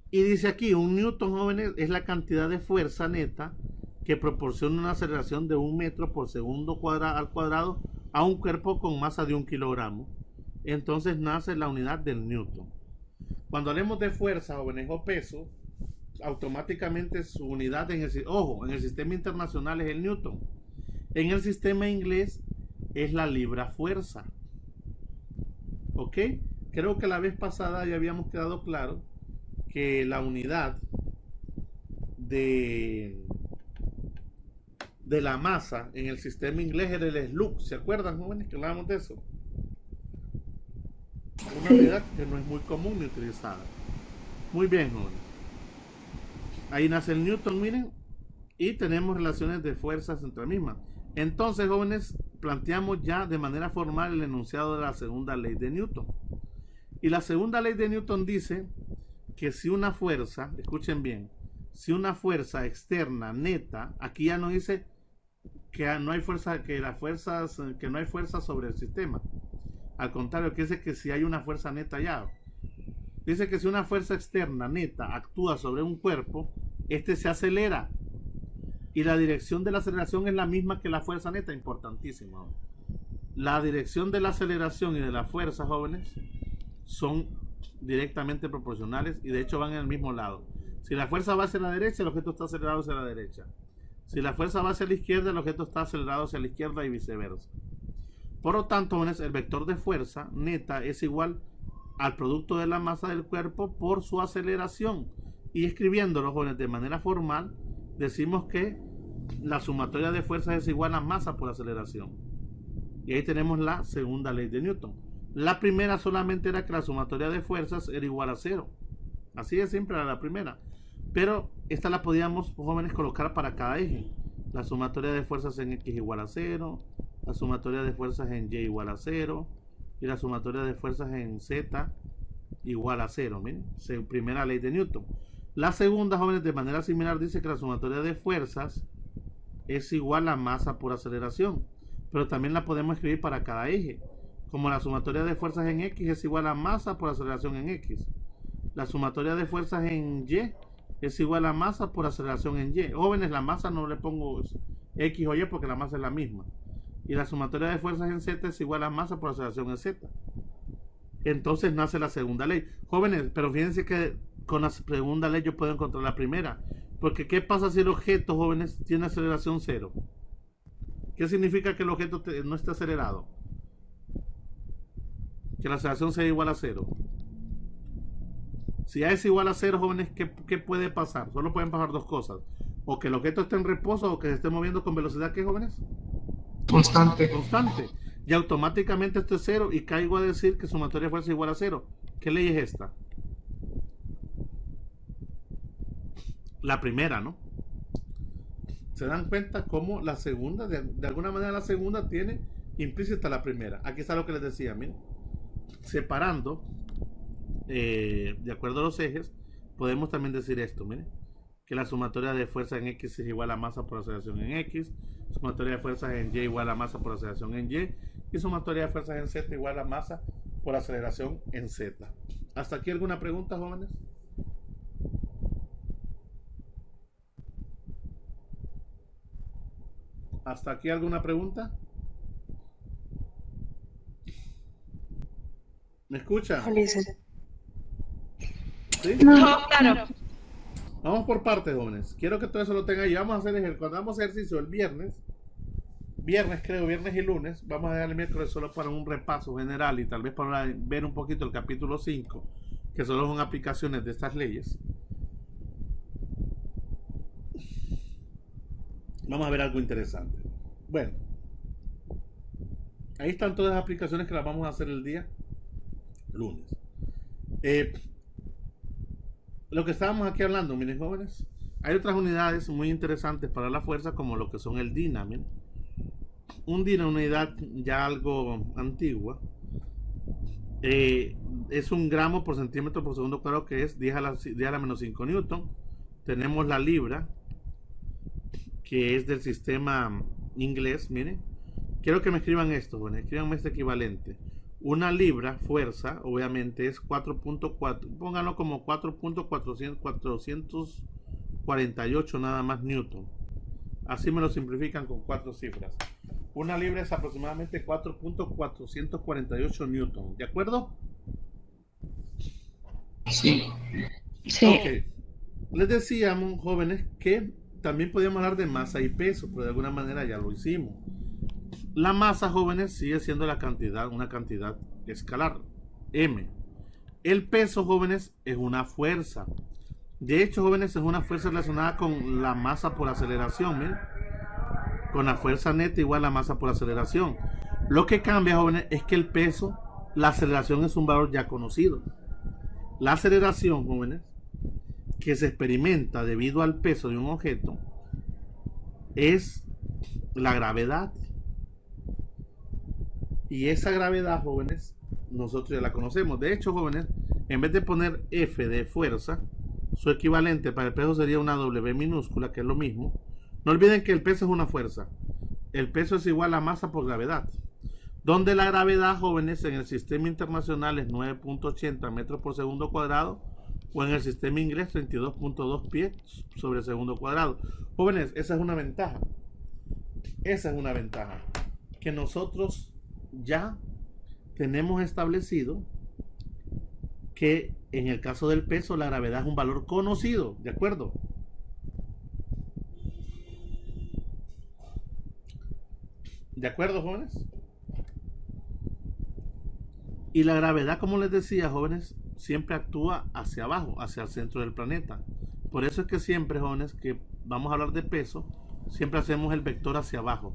Speaker 2: Y dice aquí, un Newton, jóvenes, es la cantidad de fuerza neta que proporciona una aceleración de 1 metro por segundo al cuadrado a un cuerpo con masa de 1 kilogramo. Entonces nace la unidad del Newton. Cuando hablemos de fuerza, jóvenes, o peso, automáticamente su unidad en el sistema internacional es el Newton. En el sistema inglés es la libra fuerza. ¿Ok? Creo que la vez pasada ya habíamos quedado claro que la unidad de la masa en el sistema inglés era el slug. ¿Se acuerdan, jóvenes, que hablábamos de eso? Una unidad que no es muy común ni utilizada. Muy bien, jóvenes. Ahí nace el Newton, miren, y tenemos relaciones de fuerzas entre mismas. Entonces, jóvenes, planteamos ya de manera formal el enunciado de la segunda ley de Newton. Y la segunda ley de Newton dice que si una fuerza, escuchen bien, si una fuerza externa neta, aquí ya no dice que no hay fuerza, que no hay fuerza sobre el sistema. Al contrario, que dice que si hay una fuerza neta ya. Dice que si una fuerza externa neta actúa sobre un cuerpo, este se acelera. Y la dirección de la aceleración es la misma que la fuerza neta, importantísimo. La dirección de la aceleración y de la fuerza, jóvenes, son directamente proporcionales y de hecho van en el mismo lado. Si la fuerza va hacia la derecha, el objeto está acelerado hacia la derecha. Si la fuerza va hacia la izquierda, el objeto está acelerado hacia la izquierda y viceversa. Por lo tanto, jóvenes, el vector de fuerza neta es igual al producto de la masa del cuerpo por su aceleración. Y escribiéndolo, jóvenes, de manera formal, decimos que la sumatoria de fuerzas es igual a masa por aceleración. Y ahí tenemos la segunda ley de Newton. La primera solamente era que la sumatoria de fuerzas era igual a 0. Así de simple era la primera. Pero esta la podíamos, jóvenes, colocar para cada eje. La sumatoria de fuerzas en X igual a 0. La sumatoria de fuerzas en Y igual a 0. Y la sumatoria de fuerzas en Z igual a 0. Miren, primera ley de Newton. La segunda, jóvenes, de manera similar dice que la sumatoria de fuerzas es igual a masa por aceleración. Pero también la podemos escribir para cada eje. Como la sumatoria de fuerzas en X es igual a masa por aceleración en X. La sumatoria de fuerzas en Y es igual a masa por aceleración en Y. Jóvenes, la masa no le pongo X o Y porque la masa es la misma. Y la sumatoria de fuerzas en Z es igual a masa por aceleración en Z. Entonces nace la segunda ley. Jóvenes, pero fíjense que con la segunda ley yo puedo encontrar la primera. Porque ¿qué pasa si el objeto, jóvenes, tiene aceleración 0? ¿Qué significa que el objeto no esté acelerado? Que la aceleración sea igual a 0. Si A es igual a 0, jóvenes, ¿qué puede pasar? Solo pueden pasar dos cosas. O que el objeto esté en reposo o que se esté moviendo con velocidad, ¿qué, jóvenes?
Speaker 3: Constante.
Speaker 2: Constante. Y automáticamente esto es 0 y caigo a decir que sumatoria de fuerza es igual a 0. ¿Qué ley es esta? La primera, ¿no? ¿Se dan cuenta cómo la segunda, de alguna manera la segunda tiene implícita la primera? Aquí está lo que les decía, miren. Separando, de acuerdo a los ejes, podemos también decir esto, miren. Que la sumatoria de fuerza en X es igual a masa por aceleración en X. Sumatoria de fuerzas en Y igual a masa por aceleración en Y. Y sumatoria de fuerzas en Z igual a masa por aceleración en Z. ¿Hasta aquí alguna pregunta, jóvenes? ¿Hasta aquí alguna pregunta? ¿Me escucha? ¿Sí?
Speaker 6: No, claro.
Speaker 2: Vamos por partes, jóvenes. Quiero que todo eso lo tengan ahí. Vamos a hacer cuando hagamos ejercicio el viernes y lunes. Vamos a dejar el miércoles solo para un repaso general y tal vez para ver un poquito el capítulo 5, que solo son aplicaciones de estas leyes. Vamos a ver algo interesante. Bueno, ahí están todas las aplicaciones que las vamos a hacer el día lunes. Lo que estábamos aquí hablando, miren, jóvenes, hay otras unidades muy interesantes para la fuerza, como lo que son el DINA. Miren. Un DINA, una unidad ya algo antigua, es un gramo por centímetro por segundo cuadrado, que es 10 a la menos 5 newton. Tenemos la libra, que es del sistema inglés. Miren, quiero que me escriban esto, bueno, escríbanme este equivalente. Una libra fuerza, obviamente, es 4.4, pónganlo como 4.448 nada más newton. Así me lo simplifican con 4 cifras. Una libra es aproximadamente 4.448 newton, ¿de acuerdo?
Speaker 3: Sí.
Speaker 6: Sí.
Speaker 2: Ok. Les decíamos, jóvenes, que también podíamos hablar de masa y peso, pero de alguna manera ya lo hicimos. La masa, jóvenes, sigue siendo una cantidad escalar, m. El peso, jóvenes, es una fuerza. De hecho, jóvenes, es una fuerza relacionada con la masa por aceleración, ¿miren? Con la fuerza neta igual a masa por aceleración. Lo que cambia, jóvenes, es que el peso, la aceleración es un valor ya conocido. La aceleración, jóvenes, que se experimenta debido al peso de un objeto, es la gravedad. Y esa gravedad, jóvenes, nosotros ya la conocemos. De hecho, jóvenes, en vez de poner F de fuerza, su equivalente para el peso sería una W minúscula, que es lo mismo. No olviden que el peso es una fuerza. El peso es igual a masa por gravedad. Donde la gravedad, jóvenes, en el sistema internacional es 9.80 metros por segundo cuadrado, o en el sistema inglés 32.2 pies sobre segundo cuadrado. Jóvenes, esa es una ventaja. Esa es una ventaja. Que nosotros ya tenemos establecido que en el caso del peso la gravedad es un valor conocido, ¿de acuerdo? ¿De acuerdo, jóvenes? Y la gravedad, como les decía, jóvenes, siempre actúa hacia abajo, hacia el centro del planeta. Por eso es que siempre, jóvenes, que vamos a hablar de peso, siempre hacemos el vector hacia abajo.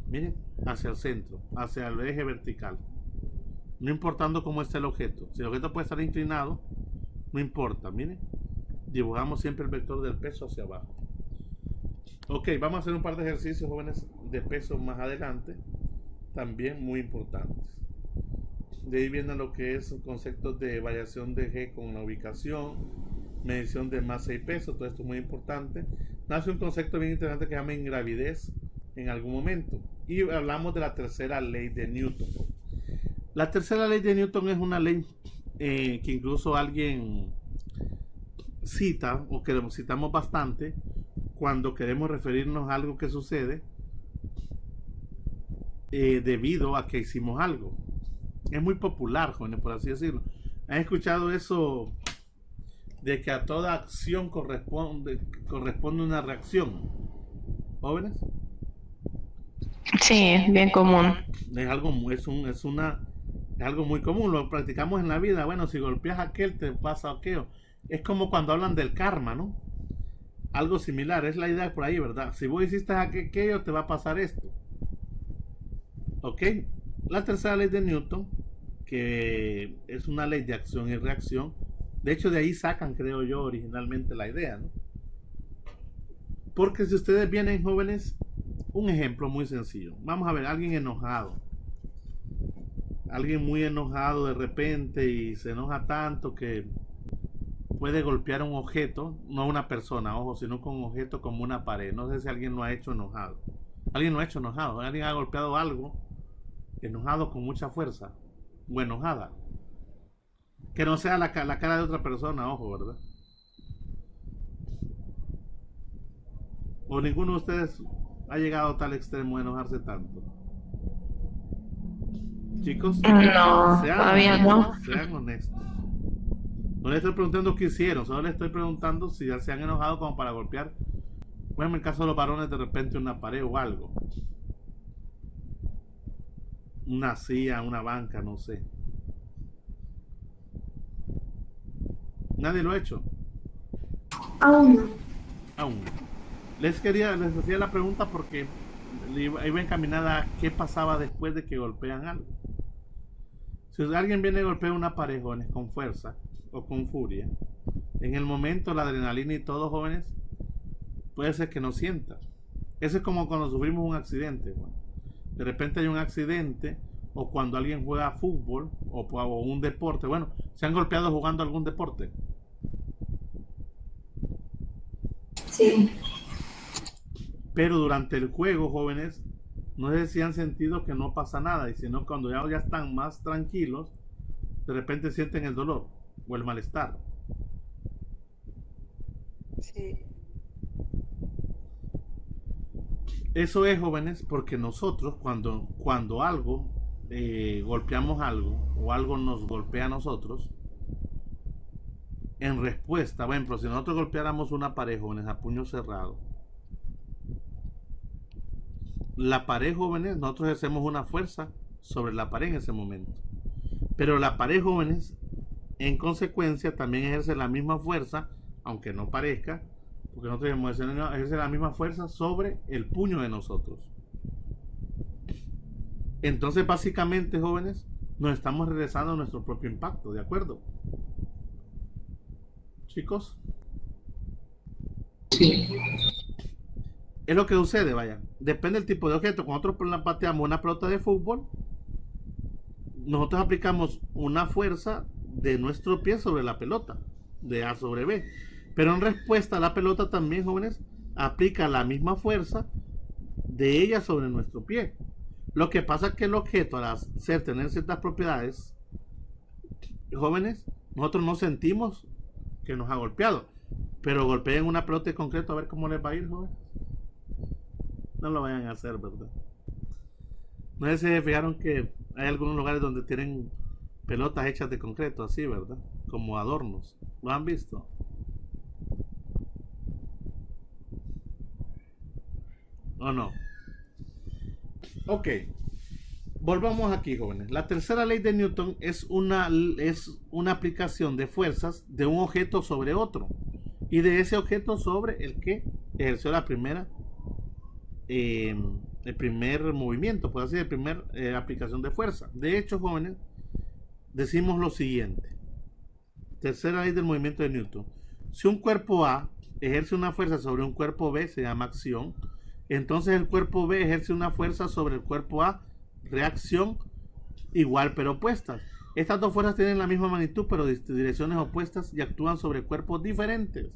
Speaker 2: Miren, hacia el centro, hacia el eje vertical. No importando cómo esté el objeto. Si el objeto puede estar inclinado, no importa. Miren, dibujamos siempre el vector del peso hacia abajo. Ok, vamos a hacer un par de ejercicios, jóvenes, de peso más adelante, también muy importantes. De ahí vienen lo que es conceptos de variación de G con la ubicación, medición de masa y peso, todo esto es muy importante. Nace un concepto bien interesante que se llama ingravidez en algún momento. Y hablamos de la tercera ley de Newton. La tercera ley de Newton es una ley que incluso alguien cita, o que lo citamos bastante, cuando queremos referirnos a algo que sucede debido a que hicimos algo. Es muy popular, jóvenes, por así decirlo. ¿Han escuchado eso de que a toda acción corresponde una reacción? ¿Jóvenes?
Speaker 6: Sí, es bien común.
Speaker 2: Es algo, es algo muy común, lo practicamos en la vida. Bueno, si golpeas a aquel, te pasa aquello. Es como cuando hablan del karma, ¿no? Algo similar, es la idea por ahí, ¿verdad? Si vos hiciste aquello, te va a pasar esto. ¿Ok? La tercera ley de Newton, que es una ley de acción y reacción. De hecho, de ahí sacan, creo yo, originalmente la idea, ¿no? Porque si ustedes vienen, jóvenes, un ejemplo muy sencillo. Vamos a ver, alguien enojado. Alguien muy enojado de repente y se enoja tanto que puede golpear un objeto, no una persona, ojo, sino con un objeto como una pared. No sé si alguien lo ha hecho enojado. Alguien lo ha hecho enojado. Alguien ha golpeado algo enojado con mucha fuerza o enojada. Que no sea la cara de otra persona, ojo, ¿verdad? ¿O ninguno de ustedes ha llegado a tal extremo de enojarse tanto? Chicos,
Speaker 6: No, todavía no.
Speaker 2: sean honestos. No les estoy preguntando qué hicieron, solo les estoy preguntando si ya se han enojado como para golpear, bueno, en el caso de los varones, de repente una pared o algo. Una silla, una banca, no sé. Nadie lo ha hecho.
Speaker 1: Aún no.
Speaker 2: Aún. Les hacía la pregunta porque iba encaminada a qué pasaba después de que golpean algo. Si alguien viene y golpea una pared, jóvenes, con fuerza o con furia, en el momento la adrenalina y todo, jóvenes, puede ser que no sienta. Eso es como cuando sufrimos un accidente. Bueno, de repente hay un accidente, o cuando alguien juega fútbol o un deporte. Bueno, ¿se han golpeado jugando algún deporte?
Speaker 1: Sí.
Speaker 2: Pero durante el juego, jóvenes, no sé si han sentido que no pasa nada, y sino cuando ya están más tranquilos, de repente sienten el dolor o el malestar.
Speaker 1: Sí.
Speaker 2: Eso es, jóvenes, porque nosotros cuando algo golpeamos algo o algo nos golpea a nosotros, en respuesta, por ejemplo, si nosotros golpeáramos una pared, jóvenes, a puño cerrado, la pared, jóvenes, nosotros ejercemos una fuerza sobre la pared en ese momento, pero la pared, jóvenes, en consecuencia también ejerce la misma fuerza, aunque no parezca, porque nosotros ejerce la misma fuerza sobre el puño de nosotros. Entonces, básicamente, jóvenes, nos estamos regresando a nuestro propio impacto, ¿de acuerdo? Chicos,
Speaker 3: Sí.
Speaker 2: es lo que sucede, vaya. Depende del tipo de objeto. Cuando nosotros pateamos una pelota de fútbol, nosotros aplicamos una fuerza de nuestro pie sobre la pelota, de A sobre B. Pero en respuesta, la pelota también, jóvenes, aplica la misma fuerza de ella sobre nuestro pie. Lo que pasa es que el objeto, al tener ciertas propiedades, jóvenes, nosotros no sentimos que nos ha golpeado. Pero golpeen una pelota en concreto a ver cómo les va a ir, jóvenes. No lo vayan a hacer, ¿verdad? No sé si se fijaron que hay algunos lugares donde tienen pelotas hechas de concreto, así, ¿verdad? Como adornos. ¿Lo han visto? ¿O no? Ok. Volvamos aquí, jóvenes. La tercera ley de Newton es una aplicación de fuerzas de un objeto sobre otro. Y de ese objeto sobre el que ejerció el primer movimiento, puede ser el primer aplicación de fuerza. De hecho, jóvenes, decimos lo siguiente. Tercera ley del movimiento de Newton. Si un cuerpo A ejerce una fuerza sobre un cuerpo B, se llama acción. Entonces el cuerpo B ejerce una fuerza sobre el cuerpo A, reacción, igual pero opuestas. Estas dos fuerzas tienen la misma magnitud pero direcciones opuestas y actúan sobre cuerpos diferentes.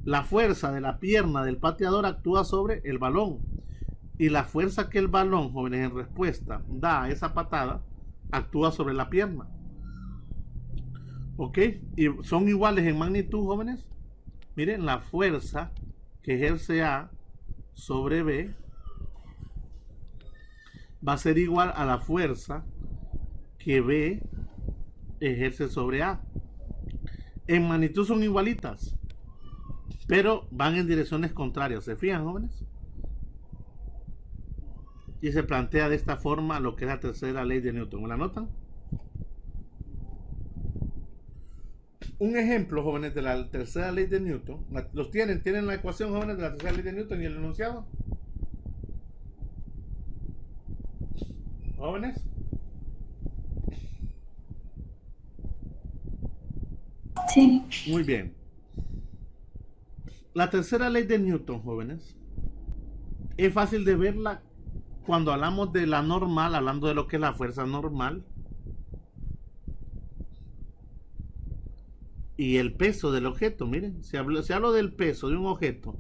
Speaker 2: La fuerza de la pierna del pateador actúa sobre el balón, y la fuerza que el balón, jóvenes, en respuesta da a esa patada, actúa sobre la pierna. ¿Ok? Y son iguales en magnitud, jóvenes. Miren, la fuerza que ejerce A sobre B va a ser igual a la fuerza que B ejerce sobre A. En magnitud son igualitas, pero van en direcciones contrarias. ¿Se fijan, jóvenes? Y se plantea de esta forma lo que es la tercera ley de Newton. ¿Me la notan? Un ejemplo, jóvenes, de la tercera ley de Newton. ¿Los tienen? ¿Tienen la ecuación, jóvenes, de la tercera ley de Newton y el enunciado? ¿Jóvenes?
Speaker 1: Sí.
Speaker 2: Muy bien. La tercera ley de Newton, jóvenes, es fácil de verla cuando hablamos de la normal, hablando de lo que es la fuerza normal y el peso del objeto. Miren, si hablo del peso de un objeto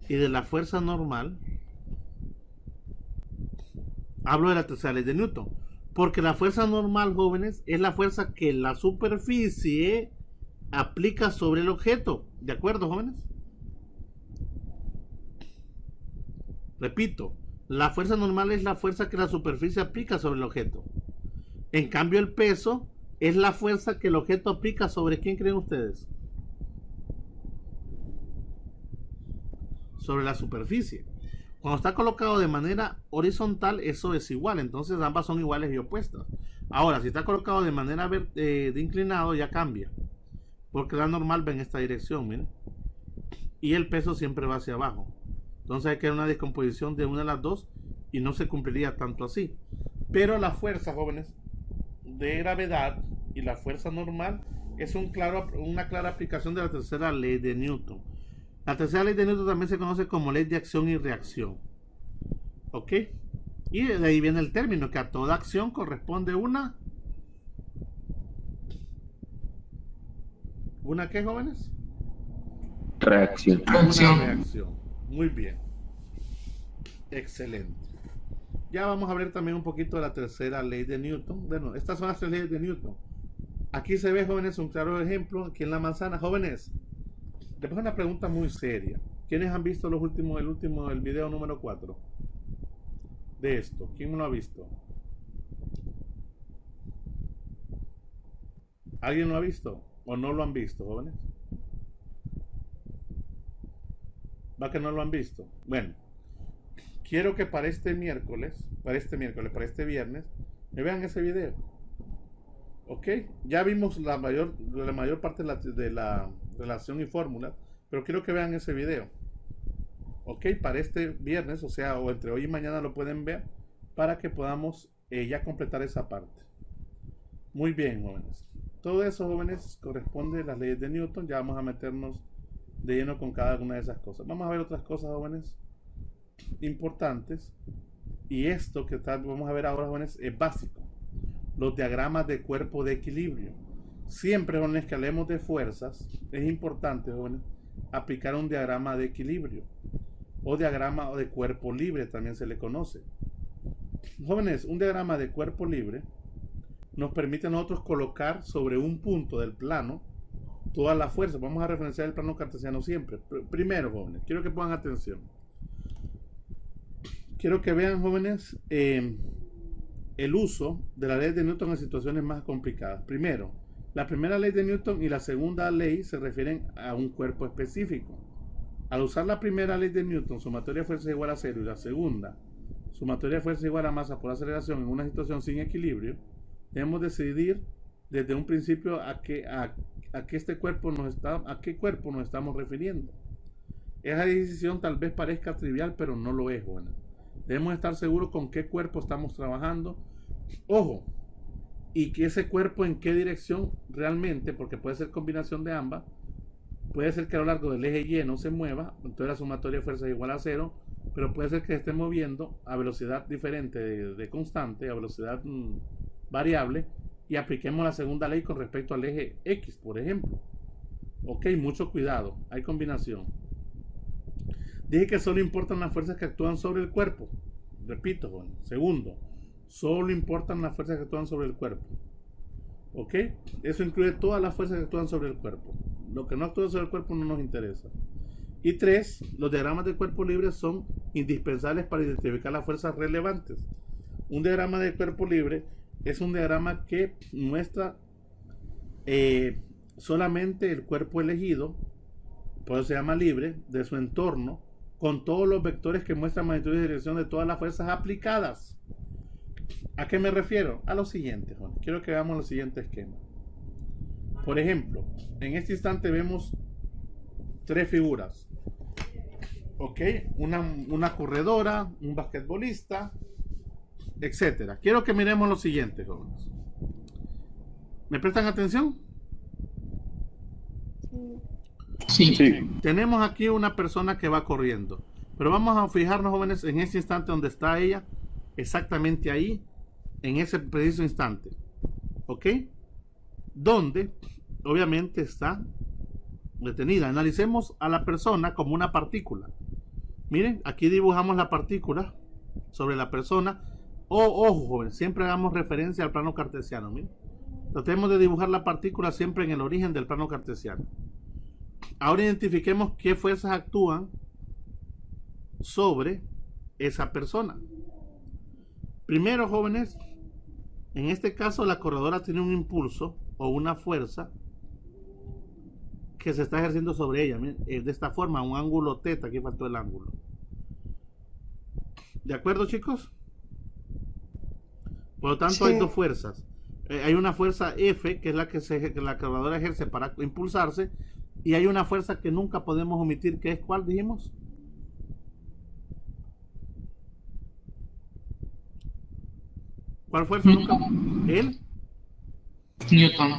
Speaker 2: y de la fuerza normal, hablo de la tercera ley de Newton, porque la fuerza normal, jóvenes, es la fuerza que la superficie aplica sobre el objeto. ¿De acuerdo, jóvenes? Repito, la fuerza normal es la fuerza que la superficie aplica sobre el objeto. En cambio, el peso es la fuerza que el objeto aplica sobre ¿quién creen ustedes? Sobre la superficie. Cuando está colocado de manera horizontal, eso es igual. Entonces ambas son iguales y opuestas. Ahora, si está colocado de manera de inclinado, ya cambia. Porque la normal va en esta dirección, miren. Y el peso siempre va hacia abajo. Entonces hay que hacer una descomposición de una de las dos y no se cumpliría tanto así. Pero la fuerza, jóvenes, de gravedad y la fuerza normal es una clara aplicación de la tercera ley de Newton. La tercera ley de Newton también se conoce como ley de acción y reacción. ¿Ok? Y de ahí viene el término, que a toda acción corresponde una... ¿Una qué, jóvenes?
Speaker 5: Reacción.
Speaker 2: Una reacción. Muy bien. Excelente. Ya vamos a ver también un poquito de la tercera ley de Newton. Bueno, estas son las tres leyes de Newton. Aquí se ve, jóvenes, un claro ejemplo. Aquí en la manzana, jóvenes. Les pongo una pregunta muy seria. ¿Quiénes han visto el video número 4? De esto. ¿Quién lo ha visto? ¿Alguien lo ha visto? ¿O no lo han visto, jóvenes? ¿Va que no lo han visto? Bueno, quiero que para este viernes, me vean ese video. ¿Ok? Ya vimos la mayor parte de la relación y fórmula, pero quiero que vean ese video. ¿Ok? Para este viernes, o sea, o entre hoy y mañana lo pueden ver, para que podamos ya completar esa parte. Muy bien, jóvenes. Todo eso, jóvenes, corresponde a las leyes de Newton. Ya vamos a meternos de lleno con cada una de esas cosas. Vamos a ver otras cosas, jóvenes, importantes. Y esto que vamos a ver ahora, jóvenes, es básico. Los diagramas de cuerpo de equilibrio. Siempre, jóvenes, que hablemos de fuerzas, es importante, jóvenes, aplicar un diagrama de equilibrio. O diagrama de cuerpo libre, también se le conoce. Jóvenes, un diagrama de cuerpo libre nos permite a nosotros colocar sobre un punto del plano todas las fuerzas. Vamos a referenciar el plano cartesiano siempre. Primero, jóvenes, quiero que pongan atención. Quiero que vean, jóvenes, el uso de la ley de Newton en situaciones más complicadas. Primero, la primera ley de Newton y la segunda ley se refieren a un cuerpo específico. Al usar la primera ley de Newton, sumatoria de fuerza igual a 0, y la segunda, sumatoria de fuerza igual a masa por aceleración en una situación sin equilibrio, debemos decidir desde un principio a qué cuerpo nos estamos refiriendo. Esa decisión tal vez parezca trivial, pero no lo es, bueno. Debemos estar seguros con qué cuerpo estamos trabajando. Ojo, y que ese cuerpo en qué dirección realmente, porque puede ser combinación de ambas, Puede ser que a lo largo del eje Y no se mueva, entonces la sumatoria de fuerzas es igual a 0, pero puede ser que se esté moviendo a velocidad diferente de constante, a velocidad variable, y apliquemos la segunda ley con respecto al eje X, por ejemplo. Ok, mucho cuidado, hay combinación. Dije que solo importan las fuerzas que actúan sobre el cuerpo. Repito, joven. Segundo, solo importan las fuerzas que actúan sobre el cuerpo. Ok, eso incluye todas las fuerzas que actúan sobre el cuerpo. Lo que no actúa sobre el cuerpo no nos interesa. Y 3, los diagramas de cuerpo libre son indispensables para identificar las fuerzas relevantes. Un diagrama de cuerpo libre es un diagrama que muestra solamente el cuerpo elegido, por eso se llama libre, de su entorno, con todos los vectores que muestran magnitud y dirección de todas las fuerzas aplicadas. ¿A qué me refiero? A lo siguiente, Juan. Quiero que veamos el siguiente esquema. Por ejemplo, en este instante vemos 3 figuras. Ok, una corredora, un basquetbolista, etcétera. Quiero que miremos lo siguiente, jóvenes. ¿Me prestan atención?
Speaker 3: Sí.
Speaker 2: Tenemos aquí una persona que va corriendo, pero vamos a fijarnos, jóvenes, en ese instante donde está ella, exactamente ahí, en ese preciso instante, ¿ok? Donde obviamente está detenida. Analicemos a la persona como una partícula. Miren, aquí dibujamos la partícula sobre la persona. Ojo, jóvenes, siempre hagamos referencia al plano cartesiano. Miren, tratemos de dibujar la partícula siempre en el origen del plano cartesiano. Ahora identifiquemos qué fuerzas actúan sobre esa persona. Primero, jóvenes, en este caso la corredora tiene un impulso o una fuerza que se está ejerciendo sobre ella. Miren, de esta forma, un ángulo θ, aquí faltó el ángulo. ¿De acuerdo, chicos? Por lo tanto,
Speaker 1: Sí.
Speaker 2: hay dos fuerzas. Hay una fuerza F, que es la que la corredora ejerce para impulsarse, y hay una fuerza que nunca podemos omitir, que es ¿cuál dijimos? ¿Cuál fuerza nunca? ¿El?
Speaker 3: Newton.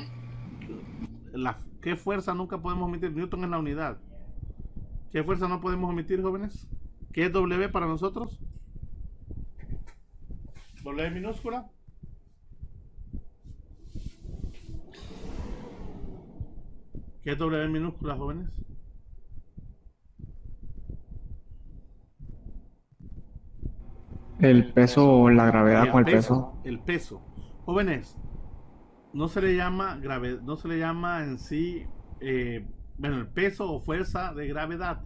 Speaker 2: ¿Qué fuerza nunca podemos omitir? Newton es la unidad. ¿Qué fuerza no podemos omitir, jóvenes? ¿Qué es W para nosotros? ¿W minúscula? ¿Qué es W minúscula, jóvenes?
Speaker 5: El peso o la gravedad con el peso.
Speaker 2: El peso. Jóvenes, no se le llama gravedad, no se le llama en sí, bueno, el peso o fuerza de gravedad.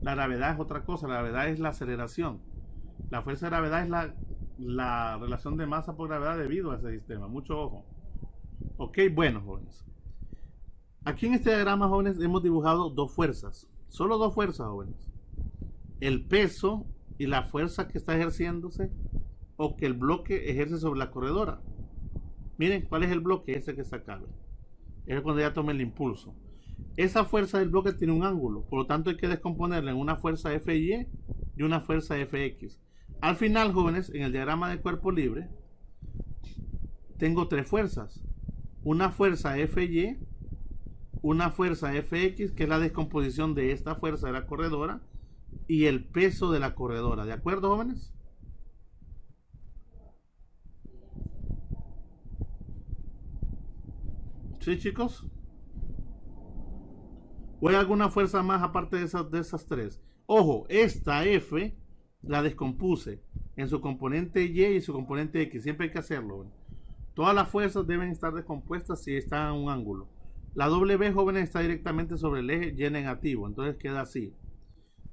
Speaker 2: La gravedad es otra cosa, la gravedad es la aceleración. La fuerza de gravedad es la relación de masa por gravedad debido a ese sistema. Mucho ojo. Ok, bueno, jóvenes. Aquí en este diagrama, jóvenes, hemos dibujado dos fuerzas. Solo dos fuerzas, jóvenes. El peso y la fuerza que está ejerciéndose o que el bloque ejerce sobre la corredora. Miren, ¿cuál es el bloque? Ese que está acá. Es cuando ya toma el impulso. Esa fuerza del bloque tiene un ángulo, por lo tanto hay que descomponerla en una fuerza FY y una fuerza FX. Al final, jóvenes, en el diagrama de cuerpo libre tengo tres fuerzas. Una fuerza FY, una fuerza FX, que es la descomposición de esta fuerza de la corredora, y el peso de la corredora. ¿De acuerdo, jóvenes? ¿Sí, chicos? ¿O hay alguna fuerza más aparte de esas tres? Ojo, esta F la descompuse en su componente Y y su componente X. Siempre hay que hacerlo, ¿ven? Todas las fuerzas deben estar descompuestas si están en un ángulo. La W, jóvenes, está directamente sobre el eje Y negativo, entonces queda así.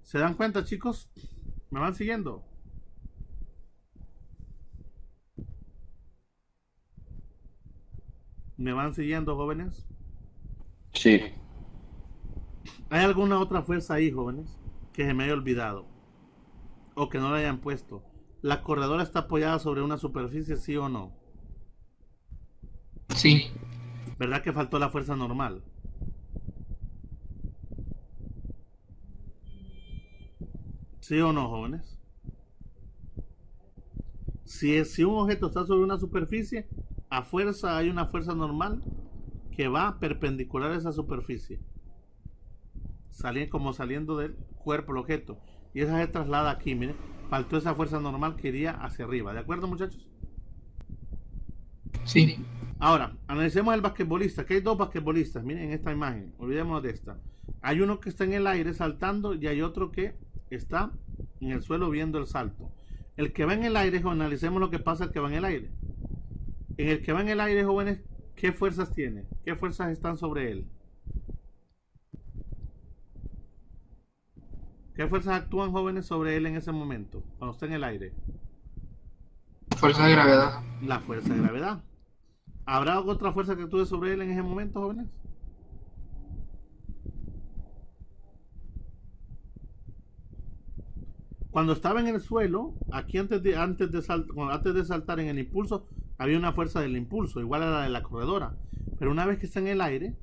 Speaker 2: ¿Se dan cuenta, chicos? ¿Me van siguiendo? ¿Me van siguiendo, jóvenes?
Speaker 5: Sí.
Speaker 2: ¿Hay alguna otra fuerza ahí, jóvenes, que se me haya olvidado o que no la hayan puesto? ¿La corredora está apoyada sobre una superficie, sí o no?
Speaker 3: Sí.
Speaker 2: ¿Verdad que faltó la fuerza normal? ¿Sí o no, jóvenes? Si un objeto está sobre una superficie, a fuerza hay una fuerza normal que va perpendicular a esa superficie. como saliendo del cuerpo, el objeto. Y esa se traslada aquí, miren. Faltó esa fuerza normal que iría hacia arriba. ¿De acuerdo, muchachos?
Speaker 3: Sí.
Speaker 2: Ahora, analicemos el basquetbolista. Que hay dos basquetbolistas, miren en esta imagen. Olvidémonos de esta. Hay uno que está en el aire saltando y hay otro que está en el suelo viendo el salto. El que va en el aire, analicemos lo que pasa el que va en el aire. En el que va en el aire, jóvenes, ¿qué fuerzas tiene? ¿Qué fuerzas están sobre él? ¿Qué fuerzas actúan, jóvenes, sobre él en ese momento, cuando está en el aire?
Speaker 3: Fuerza de gravedad.
Speaker 2: La fuerza de gravedad. ¿Habrá otra fuerza que actúe sobre él en ese momento, jóvenes? Cuando estaba en el suelo, aquí antes de saltar en el impulso, había una fuerza del impulso, igual a la de la corredora. Pero una vez que está en el aire,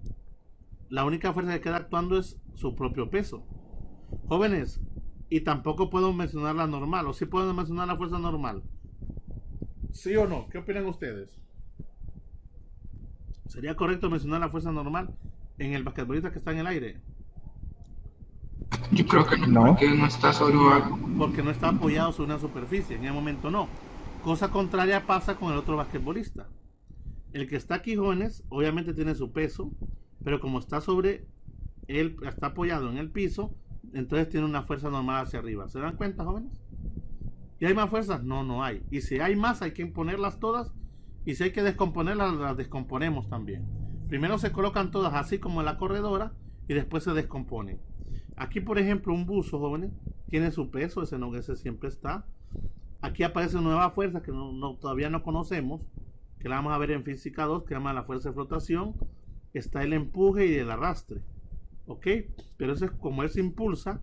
Speaker 2: la única fuerza que queda actuando es su propio peso. Jóvenes, y tampoco puedo mencionar la normal, o sí puedo mencionar la fuerza normal. ¿Sí o no? ¿Qué opinan ustedes? ¿Sería correcto mencionar la fuerza normal en el basquetbolista que está en el aire?
Speaker 3: Yo creo que no,
Speaker 5: No.
Speaker 3: porque no está sobre algo.
Speaker 2: Porque no está apoyado sobre una superficie, en el momento no. Cosa contraria pasa con el otro basquetbolista. El que está aquí, jóvenes, obviamente tiene su peso, pero como está sobre él, está apoyado en el piso, entonces tiene una fuerza normal hacia arriba. ¿Se dan cuenta, jóvenes? ¿Y hay más fuerzas? No, no hay. Y si hay más, hay que imponerlas todas. Y si hay que descomponerlas, las descomponemos también. Primero se colocan todas así como en la corredora y después se descomponen. Aquí, por ejemplo, un buzo, jóvenes, tiene su peso, ese siempre está. Aquí aparece nueva fuerza que todavía no conocemos, que la vamos a ver en física 2, que se llama la fuerza de flotación. Está el empuje y el arrastre. ¿Ok? Pero eso es como él se impulsa,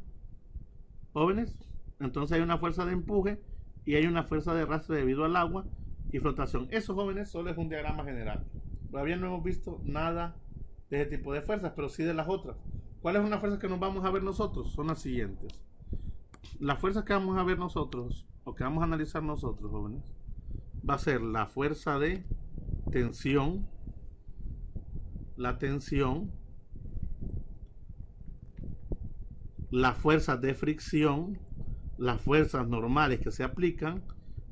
Speaker 2: jóvenes. Entonces hay una fuerza de empuje y hay una fuerza de arrastre debido al agua y flotación. Eso, jóvenes, solo es un diagrama general. Todavía no hemos visto nada de ese tipo de fuerzas, pero sí de las otras. ¿Cuáles son las fuerzas que nos vamos a ver nosotros? Son las siguientes. Las fuerzas que vamos a ver nosotros, o que vamos a analizar nosotros, jóvenes, va a ser la fuerza de tensión, la tensión, las fuerzas de fricción, las fuerzas normales que se aplican,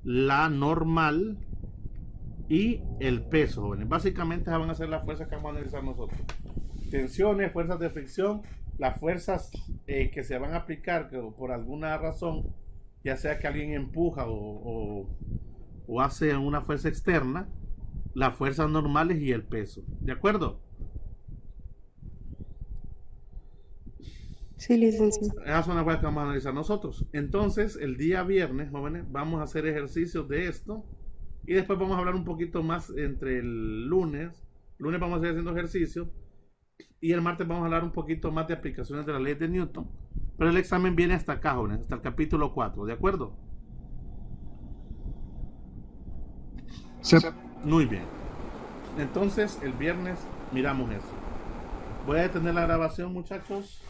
Speaker 2: la normal y el peso, jóvenes. Básicamente van a ser las fuerzas que vamos a analizar nosotros. Tensiones, fuerzas de fricción, las fuerzas que se van a aplicar que por alguna razón, ya sea que alguien empuja o hace una fuerza externa, las fuerzas normales y el peso. ¿De acuerdo?
Speaker 1: Sí, licenciado.
Speaker 2: Esas son las cosas que vamos a analizar nosotros. Entonces, el día viernes, jóvenes, vamos a hacer ejercicios de esto. Y después vamos a hablar un poquito más entre el lunes. El lunes vamos a seguir haciendo ejercicios. Y el martes vamos a hablar un poquito más de aplicaciones de la ley de Newton. Pero el examen viene hasta acá, jóvenes, hasta el capítulo 4. ¿De acuerdo?
Speaker 5: Sí.
Speaker 2: Muy bien. Entonces, el viernes miramos eso. Voy a detener la grabación, muchachos.